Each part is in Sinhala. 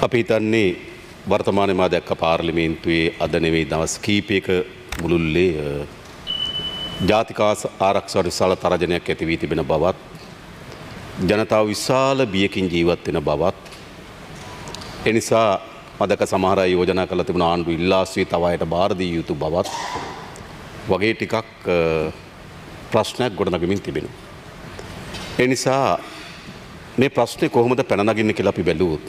අපි හිතන්නේ වර්තමානයේ මා දැක්ක පාර්ලිමේන්තුවේ අද නෙවෙයි දවස් කීපයක මුළුල්ලේ ජාතික ආරක්ෂාවට විශාල තරජනයක් ඇති වී තිබෙන බවත් ජනතාව විශාල බියකින් ජීවත් වෙන බවත් එනිසා මදක සමහර අය යෝජනා කරලා තිබුණ ආණ්ඩුව ඉල්ලාස්වී තව අයට බාර දී යුතු බවත් වගේ ටිකක් ප්‍රශ්නයක් ගොඩනගමින් තිබෙනවා. ඒ නිසා මේ ප්‍රශ්නේ කොහොමද පැන නගින්නේ කියලා අපි බැලුවොත්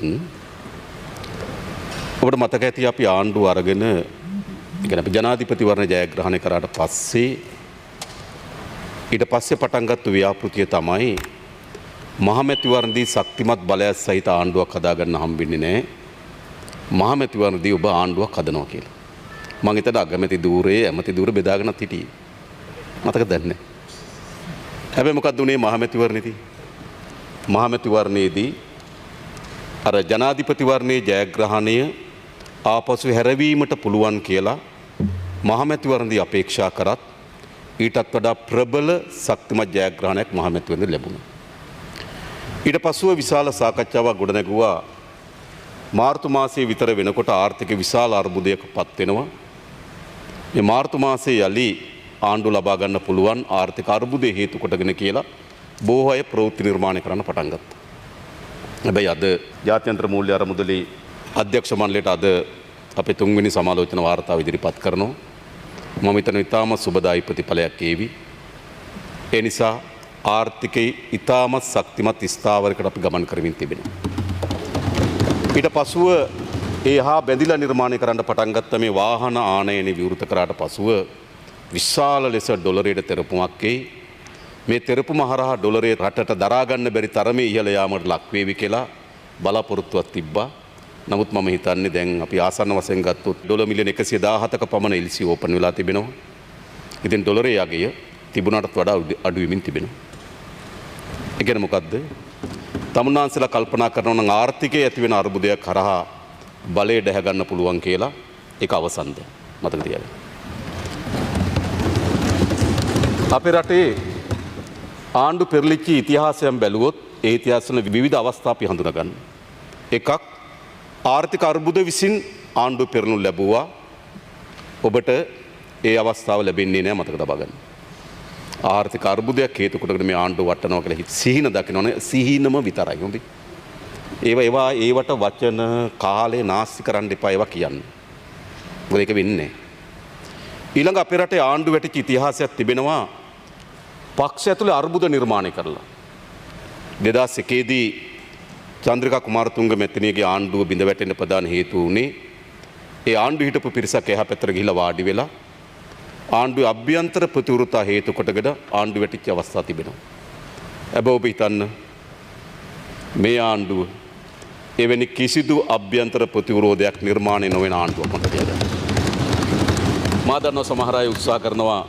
ඔබට මතක ඇති අපි ආණ්ඩුව අරගෙන يعني අපි ජනාධිපතිවරණ ජයග්‍රහණය කරාට පස්සේ ඊට පස්සේ පටන් ගත්ත ව්‍යාපෘතිය තමයි මහමැතිවරණදී ශක්තිමත් බලයක් සහිත ආණ්ඩුවක් හදාගන්න හම්බෙන්නේ නැහැ. මහමැතිවරණදී ඔබ ආණ්ඩුවක් හදනවා කියලා. මම හිතට අගමැති ධූරයේ ඇමති ධූර බෙදාගෙනත් හිටියේ. මතකද නැහැ. හැබැයි මොකක්ද උනේ මහමැතිවරණේදී? මහමැතිවරණයේදී අර ජනාධිපතිවරණයේ ජයග්‍රහණය ආපසු හැරවීමට පුළුවන් කියලා මහමැතිවරණදී අපේක්ෂා කරත් ඊටත් වඩා ප්‍රබල ශක්තිමත් ජයග්‍රහණයක් මහමැතිවරණදී ලැබුණා. ඊට පසුව විශාල සාකච්ඡාවක් ගොඩනැගුවා. මාර්තු මාසයේ විතර වෙනකොට ආර්ථික විශාල අර්බුදයක පත් වෙනවා. මේ මාර්තු මාසයේ යලි ආණ්ඩුව ලබා ගන්න පුළුවන් ආර්ථික අර්බුදය හේතු කොටගෙන කියලා බොහෝ අය ප්‍රවෘත්ති නිර්මාණය කරන්න පටන් ගත්තා. හැබැයි අද ජාත්‍යන්තර මූල්‍ය අරමුදලේ අධ්‍යක්ෂ මණ්ඩලයට අද අපේ තුන්වෙනි සමාලෝචන වාර්තාව ඉදිරිපත් කරනවා. මම හිතනවා ඉතාම සුබදායි ප්‍රතිඵලයක් ඒවි. ඒ නිසා ආර්ථිකයේ ඉතාමත් ශක්තිමත් ස්ථාවරයකට අපි ගමන් කරමින් තිබෙනවා. ඊට පසුව හා බැඳිලා නිර්මාණය කරන්න පටන් ගත්ත මේ වාහන ආනයන විවෘත කරාට පසුව විශාල ලෙස ඩොලරයට තෙරපුමක් එයි. මේ තෙරපුම හරහා ඩොලරේ රටට දරා ගන්න බැරි තරමේ ඉහළ යාමට ලක් වේවි කියලා බලාපොරොත්තුවක් තිබ්බා. නමුත් මම හිතන්නේ දැන් අපි ආසන්න වශයෙන් ගත්තොත් ඩොලර් මිලියන 117ක පමණ LC ඕපන් වෙලා තිබෙනවා. ඉතින් ඩොලරේ යගය තිබුණාටත් වඩා අඩු වෙමින් තිබෙනවා. ඒ කියන්නේ මොකද්ද? තමුන්නාන්සලා කල්පනා කරනවා නම් ආර්ථිකයේ ඇති වෙන අර්බුදයක් කරහා බලය දැහැ ගන්න පුළුවන් කියලා ඒක අවසන්ද? මතක තියාගන්න. අපේ රටේ ආණ්ඩු පෙරලිච්ච ඉතිහාසයෙන් බැලුවොත් ඒ ඉතිහාසවල විවිධ අවස්ථා අපි හඳුනා ගන්න. එකක් ආර්ථික අර්බුද විසින් ආණ්ඩුව පෙරනු ලැබුවා. ඔබට ඒ අවස්ථාව ලැබෙන්නේ නැහැ මතක තබා ගන්න. ආර්ථික අර්බුදයක් හේතු කොටගෙන මේ ආණ්ඩුව වටනවා කියලා සිහින දකිනවනේ සිහිනම විතරයි හොඳයි. ඒවට වචන කාලේ නාස්ති කරන්න එපා ඒවා කියන්න. මොකද ඒක වෙන්නේ. ඊළඟ අපේ රටේ ආණ්ඩුව වැටිච්ච ඉතිහාසයක් තිබෙනවා. පක්ෂ ඇතුලේ අර්බුද නිර්මාණය කරලා 2001 දී චන්ද්‍රිකා කුමාරතුංග මැතිණියගේ ආණ්ඩුව බිඳ වැටෙන්න ප්‍රධාන හේතුව උනේ ඒ ආණ්ඩුව හිටපු පිරිසක් එහා පැත්තට ගිහිලා වාඩි වෙලා ආණ්ඩුවේ අභ්‍යන්තර ප්‍රතිවිරුද්ධතා හේතු කොටගෙන ආණ්ඩුව වැටිච්ච අවස්ථා තිබෙනවා. හැබැයි ඔබ හිතන්න මේ ආණ්ඩුව එවැනි කිසිදු අභ්‍යන්තර ප්‍රතිවිරෝධයක් නිර්මාණය නොවන ආණ්ඩුවක් මත තියාගන්න. මා දන්නවා සමහර අය උත්සාහ කරනවා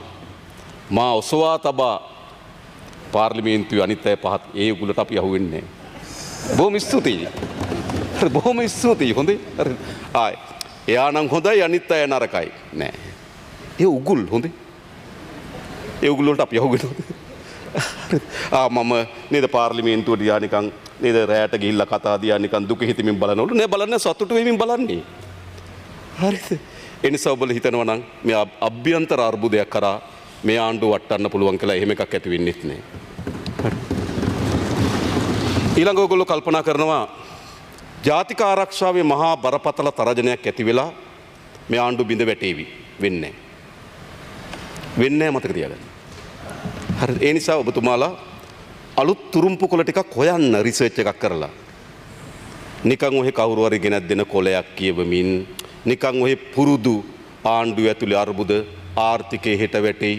මා ඔසවා තබා පාර්ලිමේන්තුවේ අනිත් අය පහත් ඒ උගලට අපි අහුවෙන්නේ නැහැ. බොහොම ස්තුතියි. බොහොම ස්තුතියි හොඳේ. ආයි. එයා නම් හොඳයි අනිත් අය නරකයි. නෑ. ඒ උගුල් හොඳේ. ඒ උගුල් වලට අපි අහුවෙනවා. මම නේද පාර්ලිමේන්තුවට ගියා නිකන් නේද රැයට ගිහිල්ලා කතා දිහා නිකන් දුක හිතමින් බලනවලු නෑ බලන්නේ සතුටු වෙමින් බලන්නේ. හරිද? ඒ නිසා ඔබලා හිතනවා නම් මේ අභ්‍යන්තර අර්බුදයක් කරා මේ ආණ්ඩුව වටන්න පුළුවන් කියලා එහෙම එකක් ඇති වෙන්නේත් නෑ. ඊළඟ ඔයගොල්ලෝ කල්පනා කරනවා ජාතික ආරක්ෂාවේ මහා බරපතල තරජනයක් ඇති වෙලා මේ ආණ්ඩුව බිඳ වැටේවි. වෙන්නේ නැහැ. වෙන්නේ නැහැ මතක තියාගන්න. හරි ඒ නිසා ඔබතුමාලා අලුත් තුරුම්පු කොළ ටිකක් හොයන්න රිසර්ච් එකක් කරලා. නිකන් ඔහෙ කවුරු හරි ගෙනත් දෙන කොලයක් කියවමින් නිකන් ඔහෙ පුරුදු ආණ්ඩුව ඇතුලේ අර්බුද ආර්ථිකයේ හිට වැටෙයි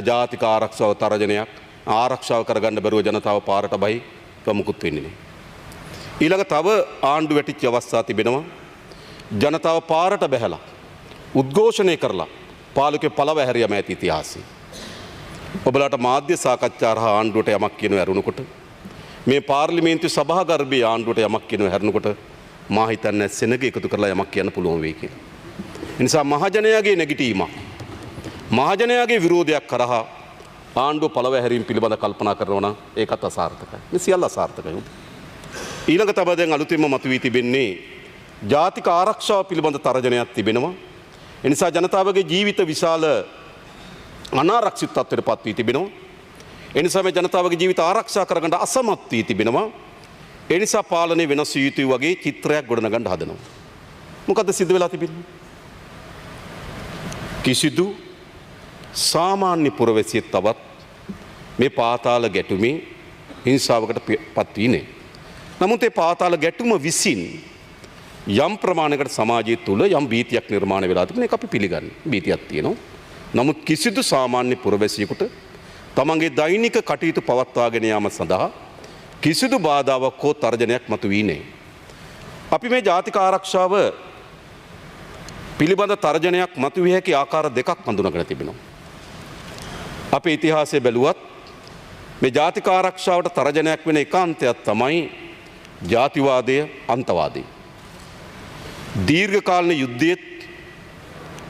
ජාතික ආරක්ෂාව තරජනයක් ආරක්ෂාව කරගන්න බැරුව ජනතාව පාරට බයි කමුකුත් වෙන්නේ නැහැ. ඊළඟ තව ආණ්ඩුව වැටිච්ච අවස්ථා තිබෙනවා. ජනතාව පාරට බැහැලා උද්ඝෝෂණය කරලා පාලකේ පළව හැරියම ඇති ඉතිහාසය. ඔබලාට මාධ්‍ය සාකච්ඡා හරහා ආණ්ඩුවට යමක් කියනවා ඇරුණකොට මේ පාර්ලිමේන්තු සභාගර්භයේ ආණ්ඩුවට යමක් කියනවා හැරුණකොට මා හිතන්නේ සෙනග එකතු කරලා යමක් කියන්න පුළුවන් වෙයි කියලා. ඒ නිසා මහජනයාගේ නැගිටීම මහජනයාගේ විරෝධයක් කරහා ආණ්ඩුව පළව හැරීම පිළිබඳ කල්පනා කරනවා නම් ඒකත් අසාර්ථකයි. මේ සියල්ල අසාර්ථකයි. ඊළඟ තව දැන් අලුතින්ම මතුවී තිබෙන්නේ ජාතික ආරක්ෂාව පිළිබඳ තර්ජනයක් තිබෙනවා. එනිසා ජනතාවගේ ජීවිත විශාල අනාරක්ෂිත තත්ත්වයට පත් වී තිබෙනවා. එනිසා මේ ජනතාවගේ ජීවිත ආරක්ෂා කරගන්න අසමත් වී තිබෙනවා. එනිසා පාලනය වෙනස් විය යුතුයි වගේ චිත්‍රයක් ගොඩනගන්න හදනවා. මොකද්ද සිද්ධ වෙලා තිබෙන්නේ? කිසිදු සාමාන්‍ය පුරවැසියෙක් තවත් මේ පාතාල ගැටුමේ හිංසාවකට පත් වී නැහැ. නමුත් ඒ පාතාල ගැටුම විසින් යම් ප්‍රමාණයකට සමාජය තුළ යම් භීතියක් නිර්මාණය වෙලා තිබෙන එක අපි පිළිගන්න. භීතියක් තියෙනවා. නමුත් කිසිදු සාමාන්‍ය පුරවැසියෙකුට තමන්ගේ දෛනික කටයුතු පවත්වාගෙන යාම සඳහා කිසිදු බාධාවක් හෝ තර්ජනයක් මතුවී නැහැ. අපි මේ ජාතික ආරක්ෂාව පිළිබඳ තර්ජනයක් මතුවිය හැකි ආකාර දෙකක් හඳුනාගෙන තිබෙනවා. අපේ ඉතිහාසය බැලුවත් මේ ජාතික ආරක්ෂාවට තර්ජනයක් වෙන ඒකාන්තයක් තමයි ජාතිවාදය, අන්තවාදය. දීර්ඝකාලීන යුද්ධයේත්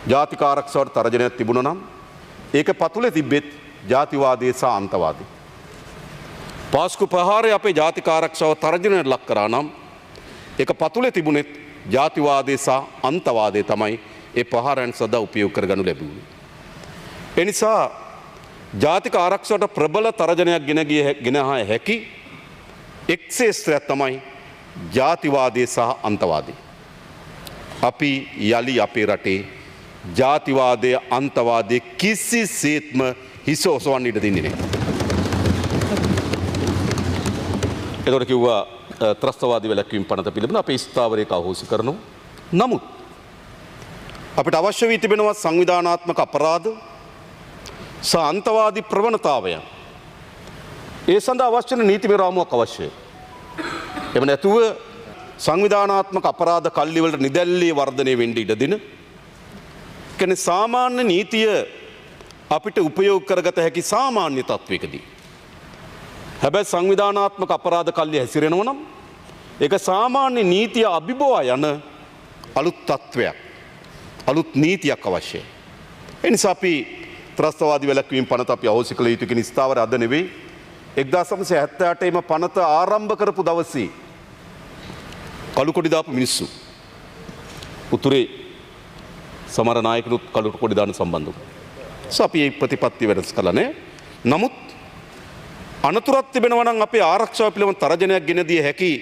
ජාතික ආරක්ෂාවට තර්ජනයක් තිබුණා නම් ඒක පතුලේ තිබෙත් ජාතිවාදය සහ අන්තවාදය. පාස්කු ප්‍රහාරය අපේ ජාතික ආරක්ෂාව තර්ජනයට ලක් කරා නම් ඒක පතුලේ තිබුණෙත් ජාතිවාදය සහ අන්තවාදය තමයි ඒ ප්‍රහාරයන් සදා උපයෝග කරගනු ලැබුණේ. එනිසා ජාතික ආරක්ෂාවට ප්‍රබල තර්ජනයක් ගෙන හැකි එක් ක්ෂේත්‍රයක් තමයි ජාතිවාදය සහ අන්තවාදය. අපි යලි අපේ රටේ ජාතිවාදය අන්තවාදය කිසිසේත්ම හිස ඔසවන්න ඉඩ දෙන්නේ නැහැ. එතකොට කිව්වා ත්‍රස්තවාදී වැළැක්වීම පනත පිළිබඳ අපේ ස්ථාවරයක අහෝසි කරනවා. නමුත් අපිට අවශ්‍ය වී තිබෙනවා සංවිධානාත්මක අපරාධ සහ අන්තවාදී ප්‍රවණතාවයන්. ඒ සඳහා අවශ්‍ය වෙන නීතිමය රාමුවක් අවශ්‍යයි. එම නැතුව සංවිධානාත්මක අපරාධ කල්ලි වලට නිදැල්ලේ වර්ධනය වෙන්න ඉඩ දෙන කියන්නේ සාමාන්‍ය නීතිය අපිට උපයෝග කරගත හැකි සාමාන්‍ය තත්වයකදී. හැබැයි සංවිධානාත්මක අපරාධ කල්ලි හැසිරෙනවා නම් ඒක සාමාන්‍ය නීතිය අභිබවා යන අලුත් තත්වයක්, අලුත් නීතියක් අවශ්‍යයි. ඒ නිසා අපි ත්‍රස්තවාදී වැළැක්වීම පනත අපි අහෝසි කළ යුතු කියන ස්ථාවරය අද නෙවෙයි 1978 ම පනත ආරම්භ කරපු දවසේ කළු කොඩි දාපු මිනිස්සු උතුරේ සමහර නායකනුත් කළු කොඩි දාන සම්බන්ධව. අපි මේ ප්‍රතිපත්ති වෙනස් කළා නේ. නමුත් අනතුරක් තිබෙනවා නම් අපේ ආරක්ෂාව පිළිබඳ තරජනයක් ගෙන දිය හැකි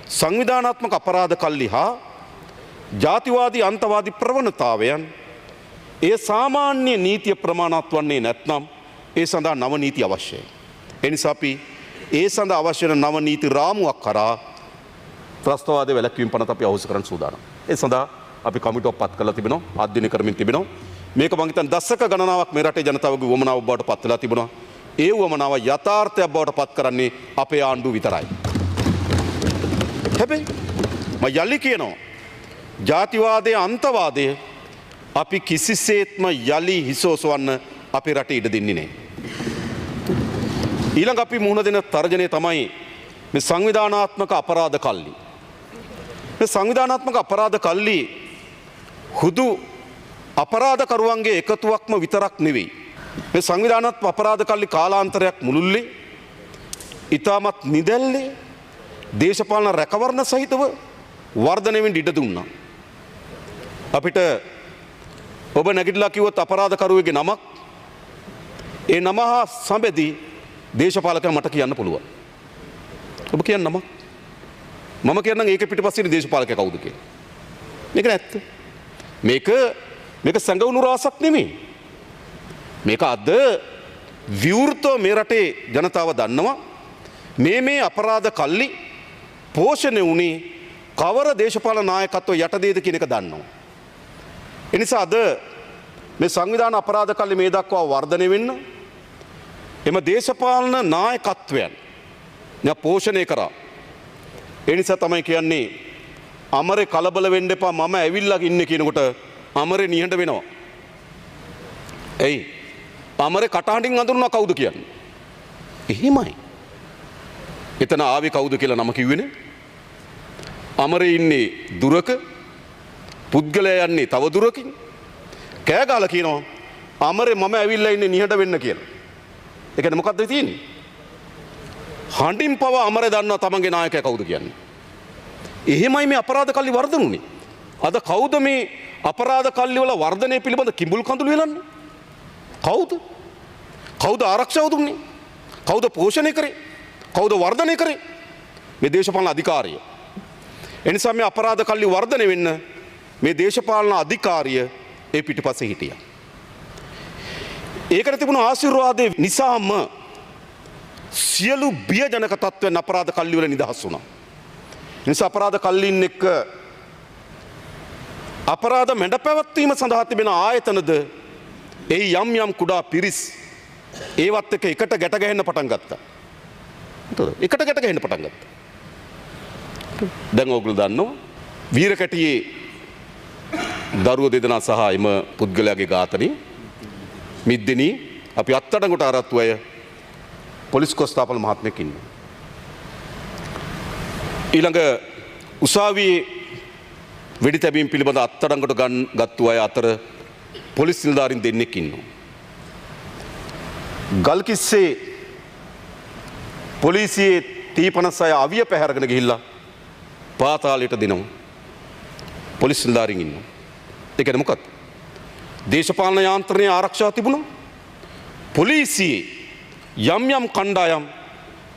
සංවිධානාත්මක අපරාධ කල්ලි හා ජාතිවාදී අන්තවාදී ප්‍රවණතාවයන් ඒ සාමාන්‍ය නීතිය ප්‍රමාණවත් වන්නේ නැත්නම් ඒ සඳහා නව නීති අවශ්‍යයි. ඒ නිසා අපි ඒ සඳහා අවශ්‍ය වෙන නව නීති රාමුවක් කරා ත්‍රස්තවාද වැළැක්වීම පනත අපි අවශ්‍ය කරන්න සූදානම්. ඒ සඳහා අපි කමිටුවක් පත් කරලා තිබෙනවා, අධ්‍යයනය කරමින් තිබෙනවා. මේක මම හිතන්නේ දශක ගණනාවක් මේ රටේ ජනතාවගේ වමනාවක් බවට පත් වෙලා තිබුණා. ඒ වමනාව යථාර්ථයක් බවට පත් කරන්නේ අපේ ආණ්ඩුව විතරයි. හැබැයි මම යලි කියනවා ජාතිවාදයේ අන්තවාදයේ අපි කිසිසේත්ම යලි හිසෝසවන්න අපේ රටේ ඉඩ දෙන්නේ නැහැ. ඊළඟ අපි මුහුණ දෙන තර්ජනය තමයි මේ සංවිධානාත්මක අපරාධ කල්ලි. මේ සංවිධානාත්මක අපරාධ කල්ලි හුදු අපරාධකරුවන්ගේ එකතුවක්ම විතරක් නෙවෙයි. මේ සංවිධානාත්මක අපරාධ කල්ලි කාලාන්තරයක් මුළුල්ලේ ඊටමත් නිදැල්ලේ දේශපාලන රැකවරණ සහිතව වර්ධනය වෙන්න ඉඩ දුන්නා. අපිට ඔබ නැගිටලා කිව්වොත් අපරාධකරුවෙගේ නමක් ඒ නම හා සම්බෙදී දේශපාලකයන් මට කියන්න පුළුවන්. ඔබ කියන්න නමක්. මම කියන්නම් ඒක පිටිපස්සේ දේශපාලකයා කවුද කියලා. මේක නැත්ත. මේක සංගවුණු රාසක් නෙමෙයි. මේක අද විවෘතව මේ රටේ ජනතාව දන්නවා මේ අපරාධ කල්ලි පෝෂණය වුණේ කවර දේශපාලන නායකත්ව යටතේද කියන එක දන්නවා. එනිසා අද මේ සංවිධාන අපරාධ කල්ලි මේ දක්වා වර්ධනය වෙන්න එම දේශපාලන නායකත්වයන් පෝෂණය කරා. එනිසා තමයි කියන්නේ අමරේ කලබල වෙන්න එපා මම ඇවිල්ලා ඉන්නේ කියනකොට අමරේ නිහඬ වෙනවා. එයි අමරේ කටහඬින් අඳුරනවා කවුද කියන්නේ. එහෙමයි. එතන ආවේ කවුද කියලා නම කිව්වේනේ. අමරේ ඉන්නේ දුරක පුද්ගලයා යන්නේ තව දුරකින්. කෑ ගහලා කියනවා අමරේ මම ඇවිල්ලා ඉන්නේ නිහඬ වෙන්න කියලා. ඒ කියන්නේ මොකද්ද තියෙන්නේ? හඬින් පව අමරේ දන්නවා තමන්ගේ නායකයා කවුද කියන්නේ. එහෙමයි මේ අපරාධ කල්ලි වර්ධනුනේ. අද කවුද මේ අපරාධ කල්ලි වල වර්ධනය පිළිබඳ කිඹුල් කඳුළු වෙලන්නේ? කවුද? කවුද ආරක්ෂාව දුන්නේ? කවුද පෝෂණය කරේ? කවුද වර්ධනය කරේ? මේ දේශපාලන අධිකාරිය. එනිසා මේ අපරාධ කල්ලි වර්ධනය වෙන්න මේ දේශපාලන අධිකාරිය ඒ පිටිපස්සේ හිටියා. ඒකට තිබුණු ආශිර්වාදයේ නිසාම සියලු බියජනක තත්ත්වයන් අපරාධ කල්ලි වල නිදහස් වුණා. නිසා අපරාධ කල්ලින් එක්ක අපරාධ මැඩ පැවැත්වීම සඳහා තිබෙන ආයතනද ඒ යම් කුඩා පිරිස් ඒවත් එක්ක එකට ගැට ගැහෙන්න පටන් ගත්තා. එකට ගැට ගැහෙන්න පටන් ගත්තා. දැන් ඕගොල්ලෝ දන්නවා වීරකැටියේ දරුවෝ දෙදෙනා සහ එම පුද්ගලයාගේ ඝාතනය මිද්දෙනී අපි අත්අඩංගුවට අරත්තු අය පොලිස් කොස්තාපල් මහත්මයෙක් ඉන්නවා. ඊළඟ උසාවියේ වෙඩි තැබීම් පිළිබඳ අත්අඩංගුවට ගත්තු අය අතර පොලිස් නිලධාරීන් දෙන්නෙක් ඉන්නවා. ගල්කිස්සේ පොලිසියේ T56 අවිය පැහැරගෙන ගිහිල්ලා පාතාලයට දෙනවා. පොලිස් නිලධාරීන් ඉන්නවා. ඒ කියන්නේ මොකක්ද? දේශපාලන යාන්ත්‍රණයේ ආරක්ෂාව තිබුණා. පොලිසියේ යම් කණ්ඩායම්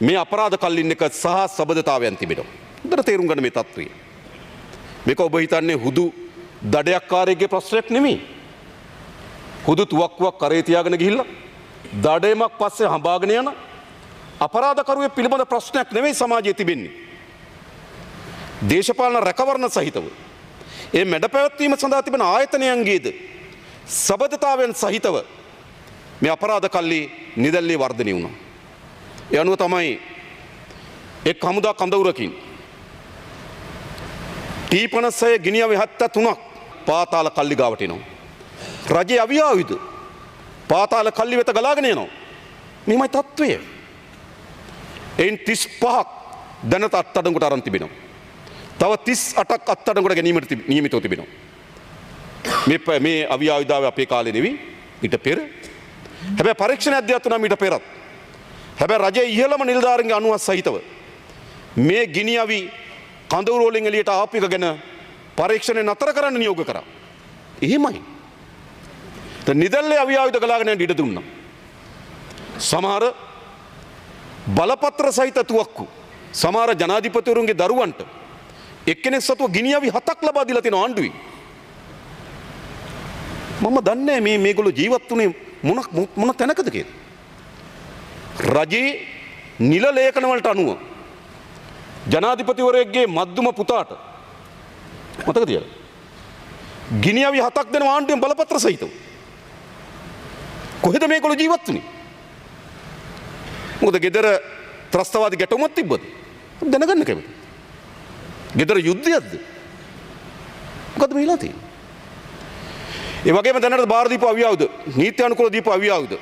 මේ අපරාධ කල්ලින් එක සහ සබඳතාවයන් තිබෙනවා. හොඳට තේරුම් ගන්න මේ තත්ත්වය. මේක ඔබ හිතන්නේ හුදු දඩයක්කාරයෙක්ගේ ප්‍රශ්නයක් නෙමෙයි. හුදු තුවක්කුවක් කරේ තියාගෙන ගිහිල්ලා දඩයමක් පස්සේ හඹාගෙන යන අපරාධකරුවෙක් පිළිබඳ ප්‍රශ්නයක් නෙමෙයි සමාජයේ තිබෙන්නේ. දේශපාලන රැකවරණ සහිතව ඒ මැඩ පැවැත්වීම සඳහා තිබෙන ආයතනයන්ගේද සබඳතාවයන් සහිතව මේ අපරාධ කල්ලි නිදැල්ලේ වර්ධනය වුණා. ඒ අනුව තමයි එක් හමුදා කඳවුරකින් T56 ගිනියවේ 73ක් පාතාල කල්ලි ගාවට එනවා. රජයේ අවියාවිද පාතාල කල්ලි වෙත ගලාගෙන යනවා. මෙහිමයි තත්ත්වය. එයින් 35ක් දැනට අත්අඩංගුවට අරන් තිබෙනවා. තව 38ක් අත්අඩංගුවට ගැනීමට නියමිතව තිබෙනවා. මේ අවියාවිදාවේ අපේ කාලේ නෙවෙයි ඊට පෙර. හැබැයි පරීක්ෂණ අධ්‍යයනය තුනම ඊට පෙරත්. හැබැයි රජයේ ඉහළම නිලධාරීන්ගේ අනුමත සහිතව මේ ගිනියවි කඳවුරු වලින් එළියට ආපු එක ගැන පරීක්ෂණය නතර කරන්න නියෝග කරා. එහෙමයි. දැන් නිදැල්ලේ අවියාවිද ගලාගෙන යන්න ඉඩ දුන්නා. සමහර බලපත්‍ර සහිත තුවක්කු සමහර ජනාධිපතිවරුන්ගේ දරුවන්ට එක්කෙනෙක් සතුව ගිනියවි 7ක් ලබා දීලා තියෙන ආණ්ඩුවේ. මම දන්නේ මේගොල්ලෝ ජීවත් වුණේ මොන තැනකද කියලා. රජයේ නිල ලේඛන වලට අනුව ජනාධිපතිවරයෙක්ගේ මද්දුම පුතාට මතකද කියලා? ගිනියවි 7ක් දෙන ආණ්ඩුවෙන් බලපත්‍ර සහිතව. කොහෙද මේගොල්ලෝ ජීවත් වුණේ? මොකද ගෙදර ත්‍රස්තවාදී ගැටුමක් තිබ්බද? දැනගන්න කැමතියි. ගෙදර යුද්ධයක්ද? මොකද මේලා තියෙන්නේ? ඒ වගේම දැනට බාර දීපු අවියාවුද? නීති අනුකූල දීපු අවියාවුද?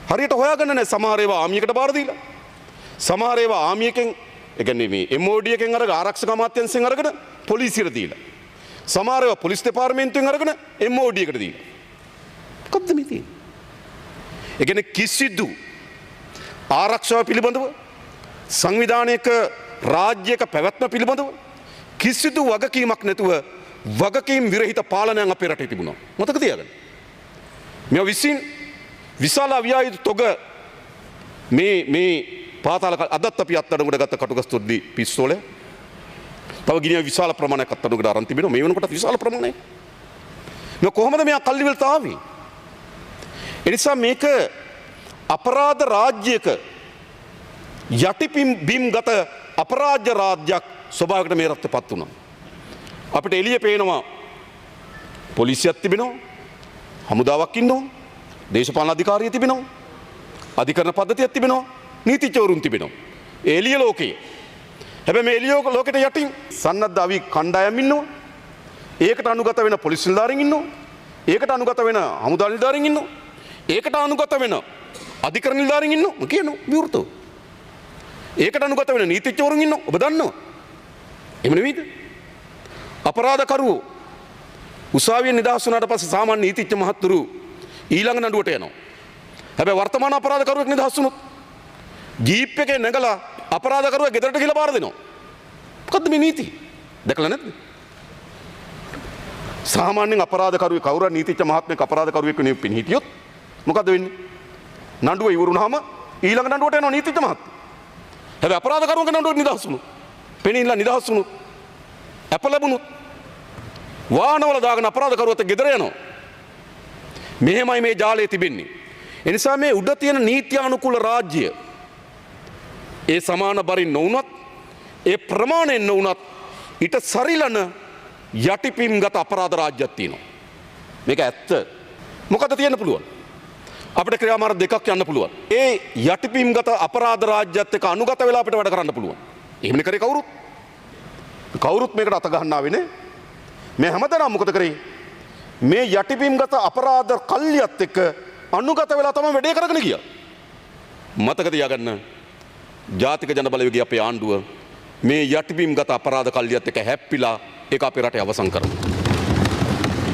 හරියට හොයාගන්න නැහැ. සමහර ඒවා ආමියකට බාර දීලා. සමහර ඒවා ආමියකෙන් ඒ කියන්නේ මේ MOD එකෙන් අරගෙන ආරක්ෂක අමාත්‍යාංශයෙන් අරගෙන පොලිසියට දීලා. සමහර ඒවා පොලිස් දෙපාර්තමේන්තුවෙන් අරගෙන MOD එකට දීලා. මොකද්ද මේ තියෙන්නේ? ඒ කියන්නේ කිසිදු ආරක්ෂාව පිළිබඳව සංවිධානයක රාජ්‍යයක පැවැත්ම පිළිබඳව කිසිදු වගකීමක් නැතුව වගකීම් විරහිත පාලනයක් අපේ රටේ තිබුණා. මතක තියාගන්න. මේ විසින් විශාල අවියායුධ තොග මේ පාතාල අදත් අපි අත්අඩංගුවට ගත්ත කටුගස්තොද්දී පිස්සෝලය. තව ගිනිය විශාල ප්‍රමාණයක් අත්අඩංගුවට අරන් තිබෙනවා. මේ වෙනකොට විශාල ප්‍රමාණයක්. මේ කොහොමද මේ කල්ලි වලට ආවේ? එනිසා මේක අපරාධ රාජ්‍යයක යටිබිම්ගත අපරාජ්‍ය රාජ්‍යයක් ස්වභාවයකට මේ රටටපත් වුණා. අපිට එළිය පේනවා පොලිසියක් තිබෙනවා, හමුදාවක් ඉන්නවා, දේශපාලන අධිකාරිය තිබෙනවා, අධිකරණ පද්ධතියක් තිබෙනවා, නීතිඥවරුන් තිබෙනවා. එළිය ලෝකයේ. හැබැයි මේ එළිය ලෝකෙට යටින් සන්නද්ධ අවි කණ්ඩායම් ඉන්නවා. ඒකට අනුගත වෙන පොලිස් නිලධාරීන් ඉන්නවා. ඒකට අනුගත වෙන හමුදා නිලධාරීන් ඉන්නවා. ඒකට අනුගත වෙන අධිකරණ නිලධාරීන් ඉන්නවා. මම කියනවා විවෘතව. ඒකට අනුගත වෙන නීතිඥවරුන් ඉන්නවා. ඔබ දන්නවා. එහෙම නෙවෙයිද? අපරාධකරුවෝ උසාවියෙන් නිදහස් වුණාට පස්සේ සාමාන්‍ය නීතිඥ මහත්තුරු ඊළඟ නඩුවට යනවා. හැබැයි වර්තමාන අපරාධකරුවෙක් නිදහස් වුණොත් ජීප් එකේ නැගලා අපරාධකරුවා ගෙදරට ගිහලා බාර දෙනවා. මොකද්ද මේ නීති? දැකලා නැද්ද? සාමාන්‍යයෙන් අපරාධකරුවෙක් කවුරු හරි නීතිච්ච මහත්මයෙක් අපරාධකරුවෙක් වෙනුවෙන් පින් හිටියොත් මොකද වෙන්නේ? නඩුව ඉවරුනහම ඊළඟ නඩුවට යනවා නීතිච්ච මහත්මයා. හැබැයි අපරාධකරුවන්ගේ නඩුවට නිදහස් වුණොත්, පෙනීලා නිදහස් වුණොත්, අප ලැබුණොත් වාහනවල දාගෙන අපරාධකරුවත් ගෙදර යනවා. මෙහෙමයි මේ ජාලය තිබෙන්නේ. ඒ නිසා මේ උඩ තියෙන නීත්‍යානුකූල රාජ්‍ය ඒ සමාන බරින් නොවුනත් ඒ ප්‍රමාණයෙන් නොවුනත් ඊට සරිලන යටිපිම්ගත අපරාධ රාජ්‍යයක් තියෙනවා. මේක ඇත්ත. මොකද තියෙන්න පුළුවන්? අපිට ක්‍රියාමාර්ග දෙකක් යන්න පුළුවන්. ඒ යටිපිම්ගත අපරාධ රාජ්‍යයත් එක්ක අනුගත වෙලා අපිට වැඩ කරන්න පුළුවන්. එහෙමනේ කරේ කවුරුත්. කවුරුත් මේකට අත ගන්න ආවේ නේ. මේ හැමදාම මොකද කරේ? මේ යටිපිම්ගත අපරාධ කල්ලියත් එක්ක අනුගත වෙලා තමයි වැඩේ කරගෙන ගියා. මතක තියාගන්න. ජාතික ජනබලවේගයේ අපේ ආණ්ඩුව මේ යටිපිම්ගත අපරාධ කල්ලියත් එක්ක හැප්පිලා ඒක අපේ රටේ අවසන් කරනවා.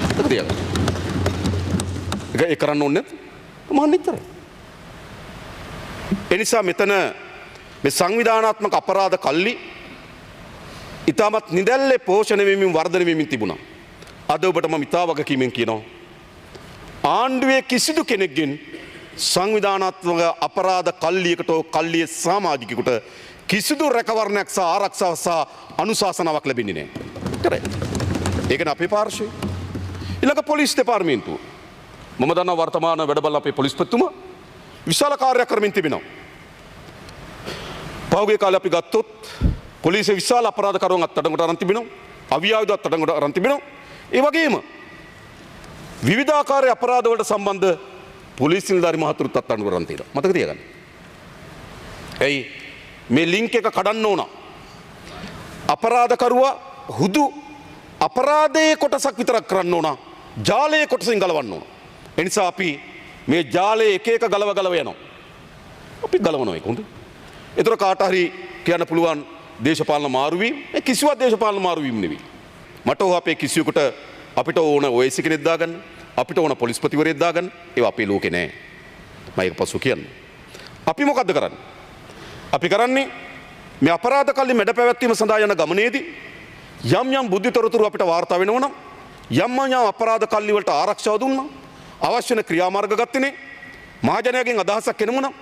මතක තියාගන්න. ඒක කරන්න ඕනේ නැත්. මහන්නිතරයි. ඒ නිසා මෙතන මේ සංවිධානාත්මක අපරාධ කල්ලි ඉතාමත් නිදැල්ලේ පෝෂණය වෙමින් වර්ධනය වෙමින් තිබුණා. අද ඔබට මම ඉතා වගකීමෙන් කියනවා ආණ්ඩුවේ කිසිදු කෙනෙක්ගෙන් සංවිධානාත්මක අපරාධ කල්ලියකට කල්ලියේ සමාජිකයෙකුට කිසිදු රැකවරණයක් සහ ආරක්ෂාවක් සහ අනුශාසනාවක් ලැබෙන්නේ නැහැ. කරේ. ඒකනේ අපේ පාර්ශ්වය. ඊළඟ පොලිස් දෙපාර්තමේන්තුව. මම දන්නා වර්තමාන වැඩබල අපේ පොලිස්පතිතුමා විශාල කාර්යයක් කරමින් තිබෙනවා. පහුගිය කාලේ අපි ගත්තොත් පොලිසිය විශාල අපරාධකරුවන් අත්අඩංගුවට අරන් තිබෙනවා. අවියායුධ අත්අඩංගුවට අරන් තිබෙනවා. ඒ වගේම විවිධාකාරයේ අපරාධ වලට සම්බන්ධ පොලිස් නිලධාරි මහතුරුත් අත්අඩංගුවට අරන් තියෙනවා. මතක තියාගන්න. එයි මේ ලින්ක් එක කඩන්න ඕන. අපරාධකරුවා හුදු අපරාධයේ කොටසක් විතරක් කරන්න ඕන. ජාලයේ කොටසින් ගලවන්න ඕන. ඒ නිසා අපි මේ ජාලයේ එක එක ගලව යනවා. අපි ගලවනවා ඒක හොඳ. ඒතර කාට හරි කියන්න පුළුවන් දේශපාලන මාරුවීම. ඒ කිසිවක් දේශපාලන මාරුවීම නෙවෙයි. මට ඕක අපේ කිසියෙකුට අපිට ඕන ඔයසි කෙනෙක් දාගන්න, අපිට ඕන පොලිස්පතිවරයෙක් දාගන්න. ඒවා අපේ ලෝකේ නෑ. මම ඒක පසු කියන්නේ. අපි මොකද්ද කරන්නේ? අපි කරන්නේ මේ අපරාධ කල්ලි මැඩ පැවැත්වීම සඳහා යන ගමනේදී යම් බුද්ධිතොරතුරු අපිට වාර්තා වෙනවා නම් යම් අපරාධ කල්ලි වලට ආරක්ෂාව දුන්නා. අවශ්‍ය වෙන ක්‍රියාමාර්ග ගත්තේ මහජනයාගෙන් අදහසක් එනමුනම්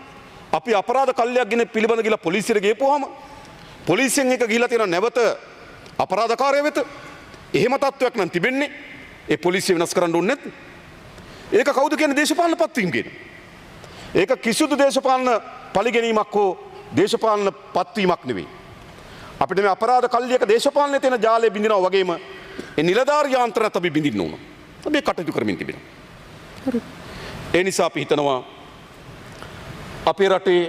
අපි අපරාධ කල්ලියක් ගෙන පිළිබඳ ගිහලා පොලිසියට ගිහපුවාම පොලිසියෙන් එක ගිහලා තියෙන නැවත අපරාධකාරය වෙත එහෙම තත්ත්වයක් නම් තිබෙන්නේ ඒ පොලිසිය වෙනස් කරන්න ඕනේ නැද්ද? ඒක කවුද කියන්නේ? දේශපාලන පත්වීම කියන. ඒක කිසිදු දේශපාලන පරිගැනීමක් හෝ දේශපාලන පත්වීමක් නෙවෙයි. අපිට මේ අපරාධ කල්ලියක දේශපාලනයේ තියෙන ජාලය බින්දිනවා වගේම ඒ නිලධාරී යාන්ත්‍රණත් අපි බින්දින්න ඕන. අපි කටයුතු කරමින් තිබෙනවා. ඒ නිසා අපි හිතනවා අපේ රටේ